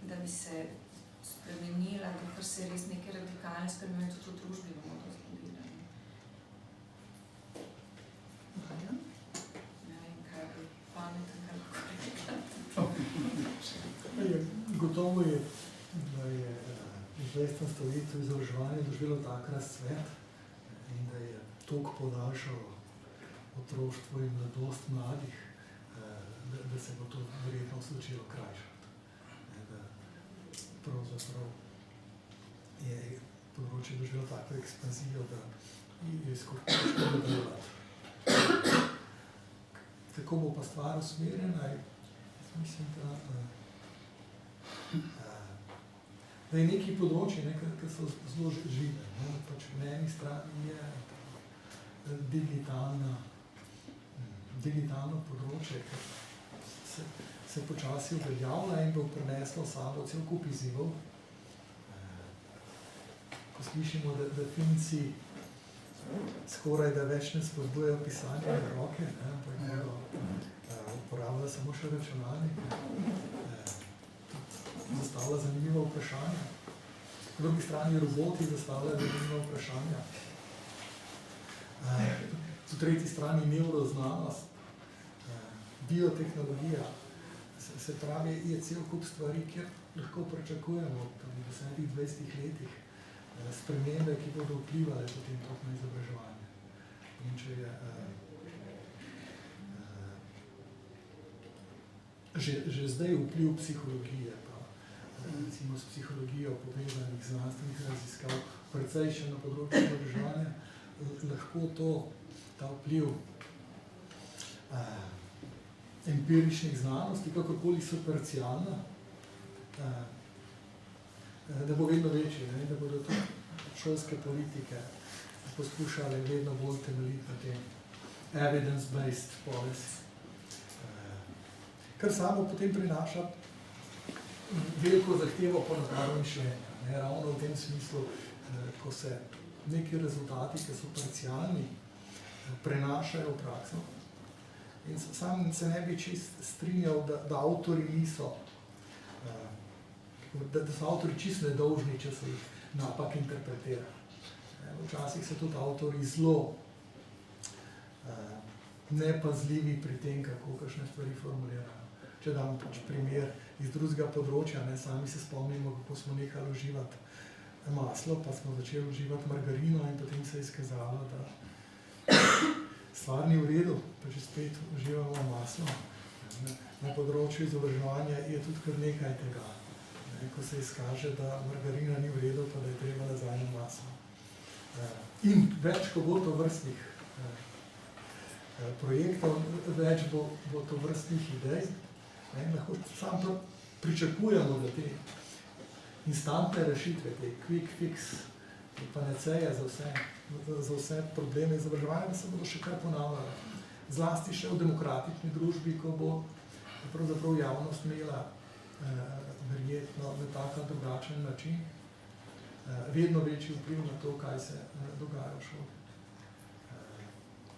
S3: da bi se spremenila, dokler se res neke radikalne spremembe tudi v družbi ne bodo zgodile. Ne vem, kaj bi pametnega lahko rekla.
S2: Gotovo je, da je v 20. stoletju izobraževanje doživelo tak razcvet in da je toliko podaljšalo otroštvo in mladost mladih, da se bo to verjetno začelo krajšati. Da pravzaprav je področje doživelo tako ekspanzijo, da je skoraj težko nadaljevati. Kako bo pa stvar usmerjena, jaz mislim, da je nekaj področje, ki so zelo žive. Pač na eni strani je digitalno področje, ki se počasi uveljavlja in bo prineslo sabo cel kup izzivov. Ko slišimo, da Finci skoraj da več ne spodbujajo pisanja na roke, ampak uporabljajo samo še računalnik, zastavlja zanimiva vprašanja. Po drugi strani roboti zastavljajo zanimiva vprašanja. Po tretji strani neuroznanost, biotehnologija. Se pravi, je cel kup stvari, kjer lahko pričakujemo v 10-20 letih spremembe, ki bodo vplivale potem tudi na izobraževanje. In če je že zdaj vpliv psihologije, pa recimo s psihologijo povezanih znanstvenih raziskav, precej še na področju izobraževanja, lahko ta vpliv empiričnih znanosti, kakorkoli so parcialna, da bo vedno večji, da bodo tudi šolske politike poskušale vedno bolj temeljiti na tem evidence-based policy. Kar samo potem prinaša veliko zahtevo po nadzoru mišljenja. Ravno v tem smislu, ko se neki rezultati, ki so parcialni, prenašajo v prakso. In sam se ne bi čist strinjal, da avtori niso, da so avtori čisto nedolžni, če se jih napak interpretira. Včasih so tudi avtori zelo nepazljivi pri tem, kako kakšne stvari formulirajo. Če dam primer iz drugega področja, sami se spomnimo, kako smo nehali uživati maslo, pa smo začeli uživati margarino in potem se je izkazalo, da stvar ni v redu, pa že spet uživamo maslo. Na področju izobraževanja je tudi kar nekaj tega. Ko se izkaže, da margarina ni v redu, pa da je treba nazaj na maslo. In več, ko bo to vrstnih projektov, več bo to vrstnih idej. Lahko sam to pričakujemo, da te instantne rešitve, te quick fix, panaceje za vse probleme izobraževanja, da se bodo še kar ponavljale. Zlasti še v demokratični družbi, ko bo pravzaprav javnost imela verjetno na tak ali drugačen način vedno večji vpliv na to, kaj se dogaja v šoli.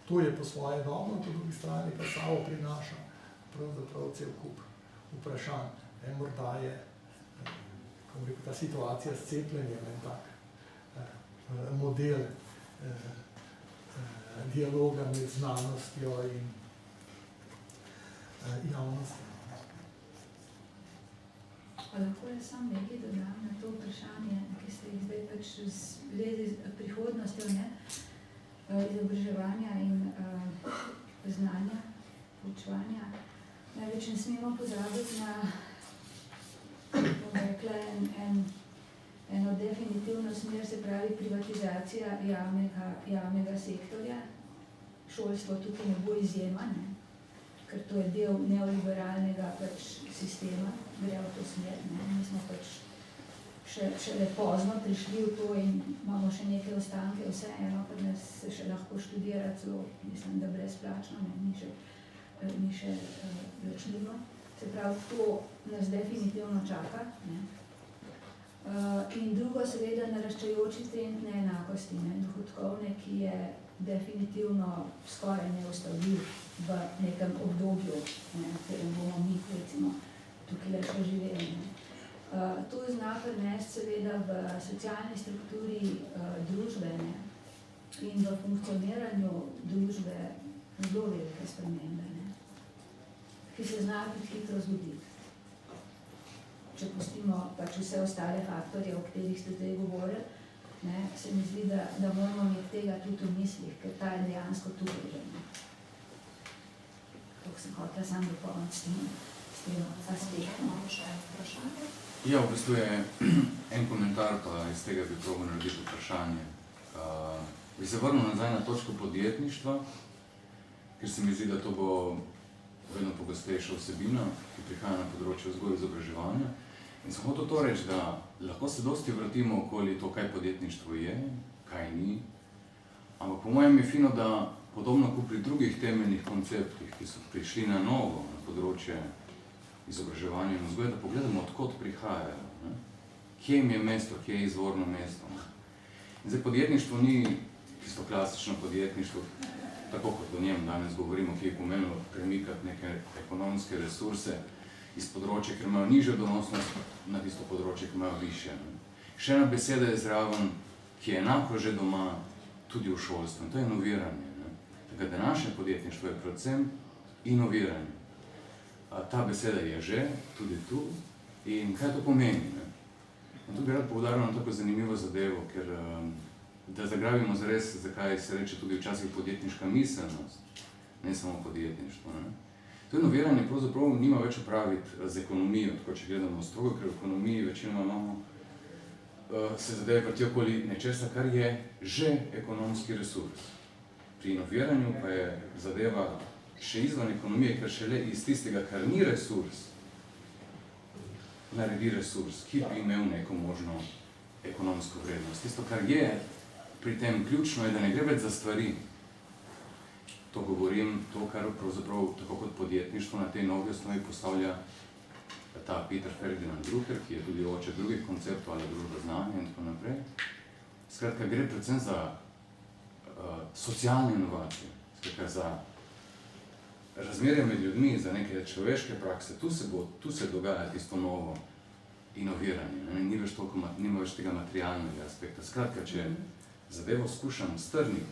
S2: To je po svoje dobro, po drugi strani pa samo prinaša pravzaprav cel kup vprašanj. Morda je ta situacija s cepljenjem en tak model dialoga med znanostjo in javnostjo.
S6: Lahko jaz sam nekaj dodam na to vprašanje, ki ste jih zdaj pač zvezi z prihodnostjo izobraževanja in znanja, poučevanja. Največ ne smemo pozabiti na, bom rekla, eno definitivno smer, se pravi privatizacija javnega sektorja. Šolstvo tukaj ne bo izjema, ker to je del neoliberalnega sistema, gre v to smer. Mi smo pač šele pozno prišli v to in imamo še neke ostanke, vseeno, pa nas se še lahko študira celo, mislim, da brezplačno, ni še plačljivo. Se pravi, to nas definitivno čaka. In drugo, seveda, naraščajoči trend neenakosti, dohodkovne, ki je definitivno skoraj neustavljiv v nekem obdobju, v katerem bomo mi, recimo, tukaj le še živeli. To zna prinesti socialni strukturi družbe, ne, in v funkcioniranju družbe zelo velike spremembe, ne, ki se znajo tudi hitro zgoditi. Če pustimo pač vse ostale faktorje, o katerih ste zdaj govorili, ne, se mi zdi, da moramo imeti tega tudi v mislih, ker ta je dejansko tukaj že. Tako sem hotela sam dopolniti s tem aspektom.
S1: Imamo še vprašanje?
S7: Ja, v bistvu je en komentar, pa iz tega bi probal narediti vprašanje. Bi se vrnil nazaj na točko podjetništva, ker se mi zdi, da to bo vedno pogostejša vsebina, ki prihaja na področju vzgoje in izobraževanja. In sem hotel to reči, da lahko se dosti vrtimo okoli to, kaj podjetništvo je, kaj ni, ampak po mojem je fino, da podobno kot pri drugih temeljnih konceptih, ki so prišli na novo na področje izobraževanja in vzgoje, da pogledamo, odkot prihajajo, ne? Kje jim je mesto, kje je izvorno mesto. Ne? In zdaj podjetništvo ni tisto klasično podjetništvo, tako kot o njem danes govorimo, ki je pomenilo premikati neke ekonomske resurse iz področja, ker imajo nižjo donosnost na tisto področje, ki imajo višje. Ne? Še ena beseda je zraven, ki je enako že doma tudi v šolstvu, in to je inoviranje. Ne? Tako da naše podjetništvo je predvsem inoviranje. Ta beseda je že tudi tu in kaj to pomeni? Ne? In tu bi rad poudaril na tako zanimivo zadevo, ker da zagrabimo zares, zakaj se reče tudi včasih podjetniška miselnost, ne samo podjetništvo. Ne? To inoviranje pravzaprav nima več opraviti z ekonomijo, tako če gledamo strogo, ker v ekonomiji večinoma imamo, se zadeve vrtijo okoli nečesa, kar je že ekonomski resurs. Pri inoviranju pa je zadeva še izvan ekonomije, ker šele iz tistega, kar ni resurs, naredi resurs, ki bi imel neko možno ekonomsko vrednost. Tisto, kar je pri tem ključno, je, da ne gre več za stvari. To govorim, to, kar pravzaprav tako kot podjetništvo na tej novi osnovi postavlja ta Peter Ferdinand Drucker, ki je tudi oče drugih konceptov ali družba znanja in tako naprej. Skratka, gre predvsem za socialne inovacije, skratka za razmerje med ljudmi, za neke človeške prakse. Tu se dogaja tisto novo inoviranje, ne? Nima več tega materialnega aspekta. Skratka, če zadevo skušam strniti,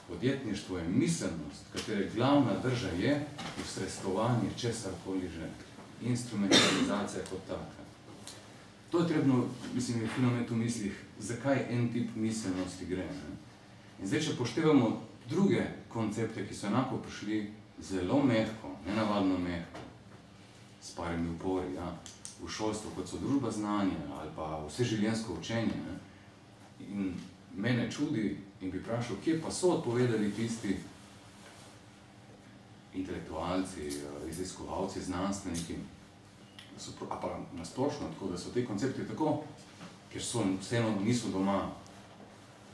S7: podjetništvo je miselnost, katere glavna drža je ustrestovanje česarkoli že, instrumentalizacija kot taka. To je trebno, mislim, je fino imeti v mislih, zakaj en tip miselnosti gre. Ne? In zdaj, če poštevamo druge koncepte, ki so enako prišli zelo mehko, nenavadno mehko, s parimi upori, ja, v šolstvu, kot so družba znanja ali pa vseživljenjsko učenje. Ne? In mene čudi in bi vprašal, kje pa so odpovedali tisti intelektualci, raziskovalci, znanstveniki, a pa nasplošno tako, da so te koncepti tako, ker so vseeno niso doma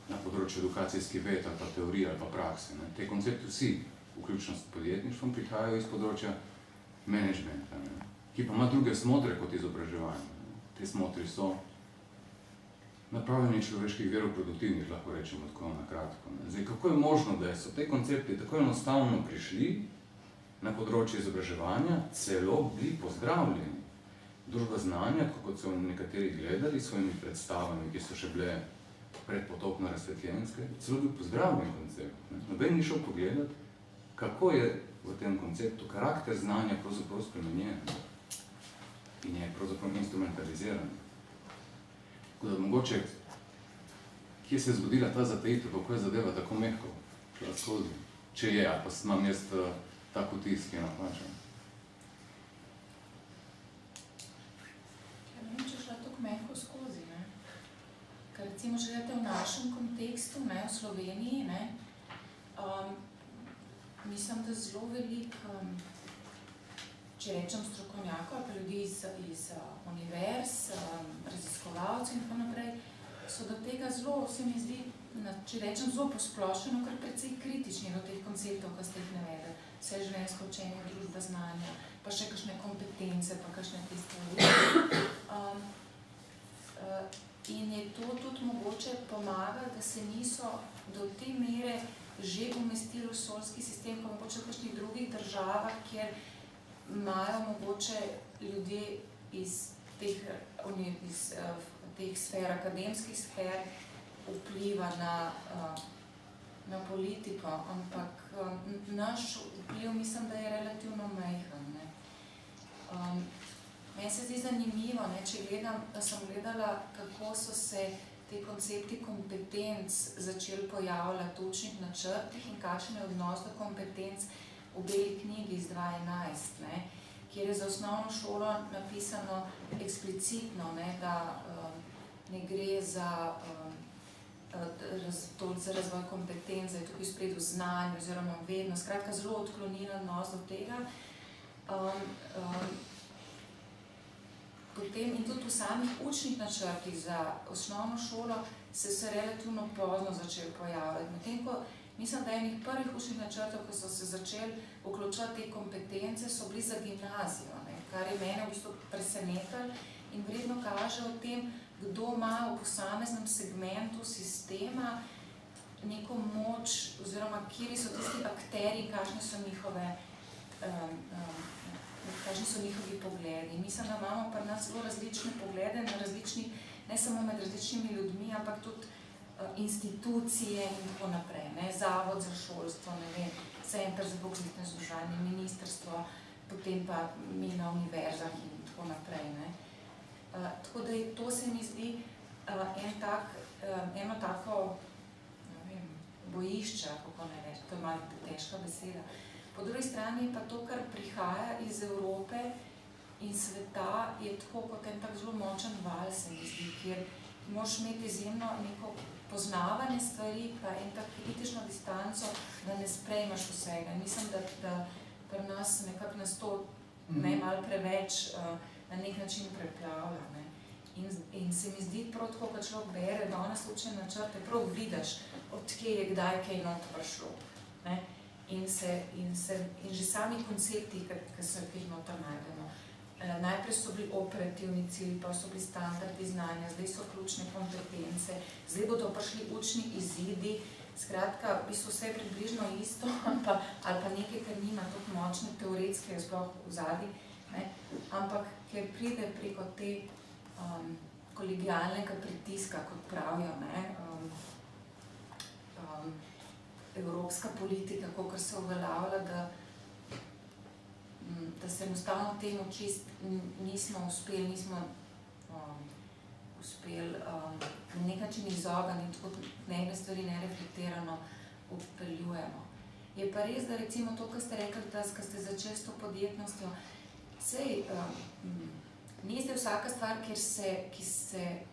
S7: na področju edukacijskih ved ali pa teorije ali pa prakse. Ne. Te koncepti vsi, vključno s podjetništvom, prihajajo iz področja menedžmenta, ne, ki pa ima druge smotre kot izobraževanje. Ne. Te smotri so napravljanje človeških verov produktivnih, lahko rečemo tako na kratko. Zdaj, kako je možno, da so te koncepti tako enostavno prišli na področje izobraževanja, celo bili pozdravljeni? Družba znanja, kot so nekateri gledali s svojimi predstavami, ki so še bile predpotopno razsvetljenske, celo bil pozdravljen koncept. Noben ni šel pogledati, kako je v tem konceptu karakter znanja pravzaprav spremenjen in je pravzaprav instrumentaliziran. Tako da mogoče, kje se je zgodila ta zatejitev, kako je zadeva tako mehko šla skozi, če je, ali pa imam jaz tak vtis, ki je napačen.
S3: Ja, ne vem, če šla tako mehko skozi, ne. Ker recimo, če gledate v našem kontekstu, ne, v Sloveniji, ne, mislim, da zelo veliko, če rečem strokovnjakov, pa ljudi iz univerz, raziskovalcev in tako naprej, so do tega zelo, se mi zdi, če rečem zelo posplošeno, kar precej kritični do teh konceptov, ki ste jih navedli. Vseživljenjsko učenje, družba znanja, pa še kakšne kompetence, pa kakšne te stvari. In je to tudi mogoče pomaga, da se niso do te mere že umestili v šolski sistem, pa mogoče v kakšnih drugih državah, kjer imajo mogoče ljudje iz teh sfer, akademskih sfer, vpliva na politiko, ampak naš vpliv mislim, da je relativno majhen. Meni se zdi zanimivo, če gledam, da sem gledala, kako so se te koncepti kompetenc začeli pojavljati v učnih načrtih in kakšen je odnos do kompetenc v beli knjigi iz 2011, kjer je za osnovno šolo napisano eksplicitno, da ne gre za razvoj kompetenc, da je tukaj spredju znanje oziroma vednost, skratka zelo odklonilen odnos do tega. Potem in tudi v samih učnih načrtih za osnovno šolo se relativno pozno začeli pojavljati. Medtem ko mislim, da enih prvih učnih načrtov, ko so se začeli vključevati te kompetence, so bili za gimnazijo, kar je mene v bistvu presenetilo in vredno kaže o tem, kdo ima v posameznem segmentu sistema neko moč oziroma kje so tisti akteri in kakšni so njihovi pogledi. Mislim, da imamo pri nas zelo različne poglede, ne samo med različnimi ljudmi, ampak tudi institucije in tako naprej. Zavod za šolstvo, Center za poklicno izobraževanje, ministrstvo, potem pa mi na univerzah in tako naprej. Tako da to se mi zdi eno tako bojišče, kako ne reči, to je malo težka beseda. Po drugi strani je pa to, kar prihaja iz Evrope in sveta, je tako kot en tak zelo močen val, se mi zdi, kjer moraš imeti izjemno neko poznavanje stvari, pa en tak kritično distanco, da ne sprejmaš vsega. Mislim, da pri nas nekako nas to malo preveč na nek način preplavlja. In se mi zdi prav tako, ko človek bere danes učne načrte, prav vidiš, odkje je kdaj kaj not prišlo. In že sami koncepti, ki so jih noter najdemo. Najprej so bili operativni cilji, pa so bili standardi znanja, zdaj so ključne kompetence, zdaj bodo prišli učni izidi, skratka, v bistvu vse približno isto, ali pa nekaj, kar nima tako močne teoretske sploh v zadnji, ampak ker pride preko te kolegialnega pritiska, kot pravijo, evropska politika, kakor se uveljavlja, da se enostavno temu čist nismo uspeli na nek način izogniti, tako nekaj stvari nereflektirano upeljujemo. Je pa res, da recimo to, kar ste rekli, da ste začeli s to podjetnostjo, sej ni zdaj vsaka stvar,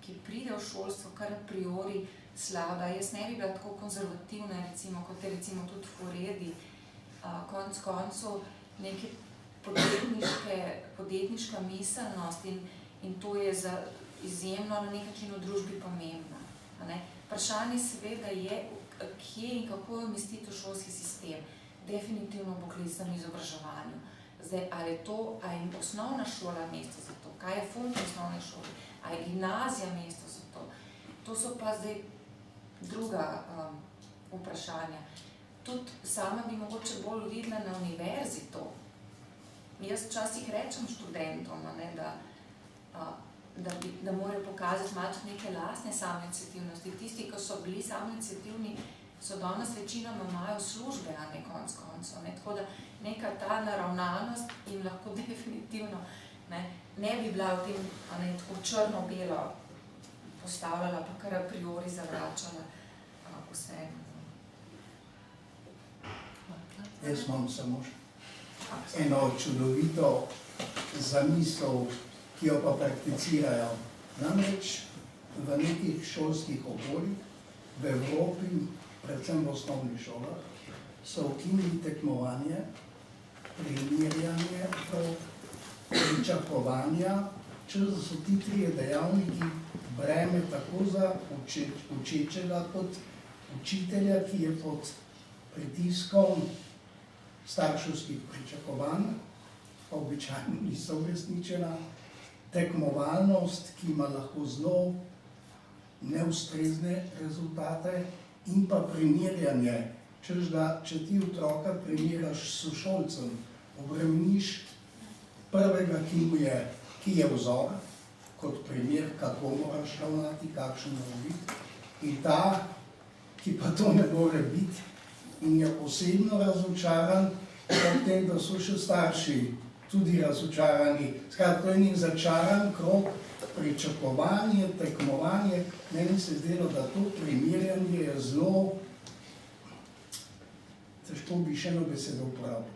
S3: ki pride v šolstvo, kar a priori slaba. Jaz ne bi bila tako konzervativna, recimo, kot je recimo tudi Furedi, konec koncev neke podjetniška miselnost in to je za izjemno na nek način v družbi pomembna. Vprašanje seveda je, kje in kako je umestiti v šolski sistem. Definitivno v poklicnem izobraževanju. Zdaj, ali je osnovna šola mesto za to? Kaj je funkcija osnovne šole? Ali je gimnazija mesto za to? To so pa zdaj druga vprašanja. Tudi sama bi mogoče bolj videla na univerzi to. Jaz včasih rečem študentom, da morajo pokazati malo neke lastne samoiniciativnosti. Tisti, ki so bili samoiniciativni, so danes večinoma imajo službe, a ne konc koncev. Tako da neka ta naravnanost jim lahko definitivno ne bi bila v tem tako črno-belo postavljala, pa kar a priori zavračala vse.
S5: Jaz imam samo eno čudovito zamisel, ki jo pa prakticirajo. Namreč v nekih šolskih okoljih v Evropi, predvsem v osnovnih šolah, so ukinili tekmovanje, primerjanje, pričakovanja, če so ti trije dejavniki breme tako za učečega kot učitelja, ki je pod pritiskom starševskih pričakovanj, pa običajno niso uresničena, tekmovalnost, ki ima lahko zelo neustrezne rezultate, in pa primerjanje, češ da če ti otroka primerjaš s sošolcem, obremeniš prvega, ki je vzor, kot primer, kako moraš ravnati, kakšen mora biti. In ta, ki pa to ne more biti in je osebno razočaran, ob tem, da so še starši tudi razočarani. Skratka, to je nek začaran krog, pričakovanje, tekmovanje. Meni se je zdelo, da to primerjanje je zelo, težko bi še eno besedo uporabil.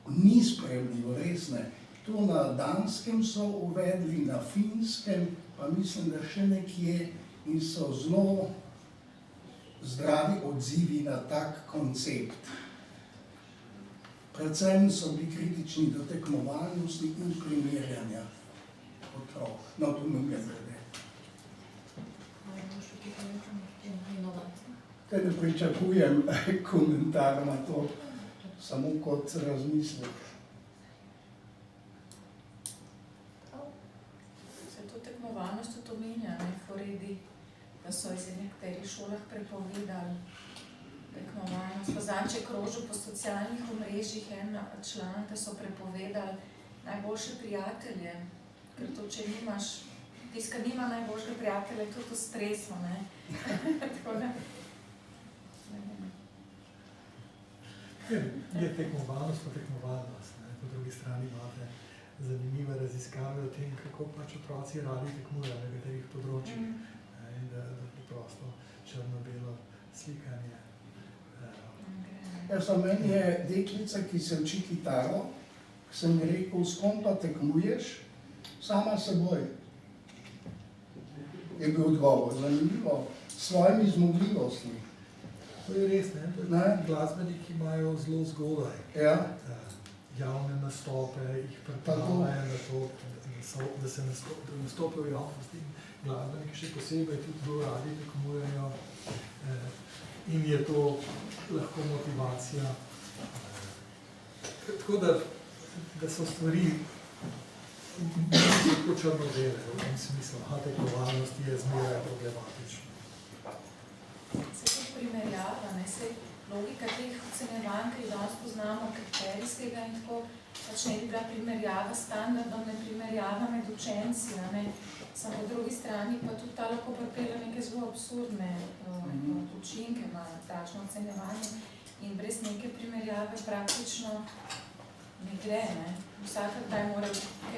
S5: Ni sprejemljivo, res ne. To na Danskem so uvedli, na Finskem, pa mislim, da še nekje, in so zelo zdravi odzivi na tak koncept. Predvsem so bili kritični do tekmovalnosti in primerjanja otrok. No, to mi je glede. Te ne pričakujem komentar na to, samo kot razmislek.
S3: Se to tekmovalnost tudi omenja, ne, Foredi, da so iz nekaterih šolah prepovedali tekmovalnost. Pa zadnjič je krožil po socialnih omrežjih en članek, da so prepovedali najboljše prijatelje, ker to, če nimaš, tiska nima najboljšega prijatelja, je tudi stresno, ne. Tako da,
S2: Je tekmovalnost pa tekmovalnost. Po drugi strani imate zanimive raziskave o tem, kako pač otroci radi tekmujejo na nekaterih področjih. In da preprosto črno-belo slikanje.
S5: Za meni je deklica, ki se uči kitaro, sem rekel, s kom pa tekmuješ? Sama seboj. Je bil odgovor, zanimivo, s svojimi zmogljivostmi.
S2: To je res, ne? Glasbeniki imajo zelo zgodaj javne nastope, jih pripravljajo na to, da se nastopijo v javnosti. Glasbeniki še posebej tudi zelo radi tekmujejo in je to lahko motivacija. Tako da so stvari tako črno-bele v tem smislu, a tekmovalnost je zmeraj problematična.
S3: se to primerjava, ne, se logika teh ocenjevanj, ki jih danes poznamo, kriterijskega in tako, pač ne bi bila primerjava s standardom, ne primerjava med učenci, ne. Samo po drugi strani pa tudi ta lahko pripelje neke zelo absurdne učinke na takšno ocenjevanje in brez neke primerjave praktično ne gre, ne. Vsak kdaj mora,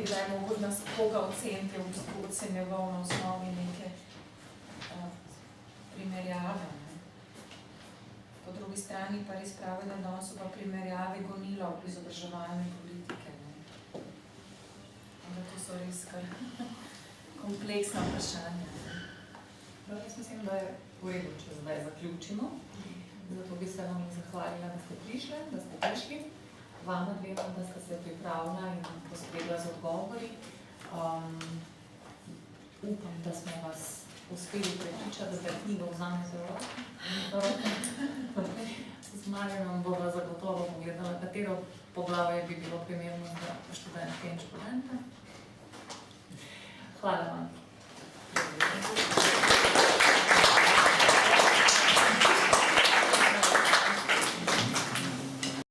S3: kdaj mogel nas koga oceniti, v bistvu ocenjeval na osnovi neke primerjave, ne. Po drugi strani pa res pravi, da danes so pa primerjave gonilo v izobraževalne politike, ne. Da to so res kar kompleksna vprašanja.
S1: Jaz mislim, da je v redu, če zdaj zaključimo. Zato bi se vam zahvalila, da ste prišli, da ste prišli. Vama dvema, da ste se pripravila in poskrbela z odgovori. Upam, da smo vas uspeli prepričati, da zdaj knjigo vzamete v roke. Z Marjanom bova zagotovo pogledala, katero poglavje bi bilo primerno za študentke in študente. Hvala vam.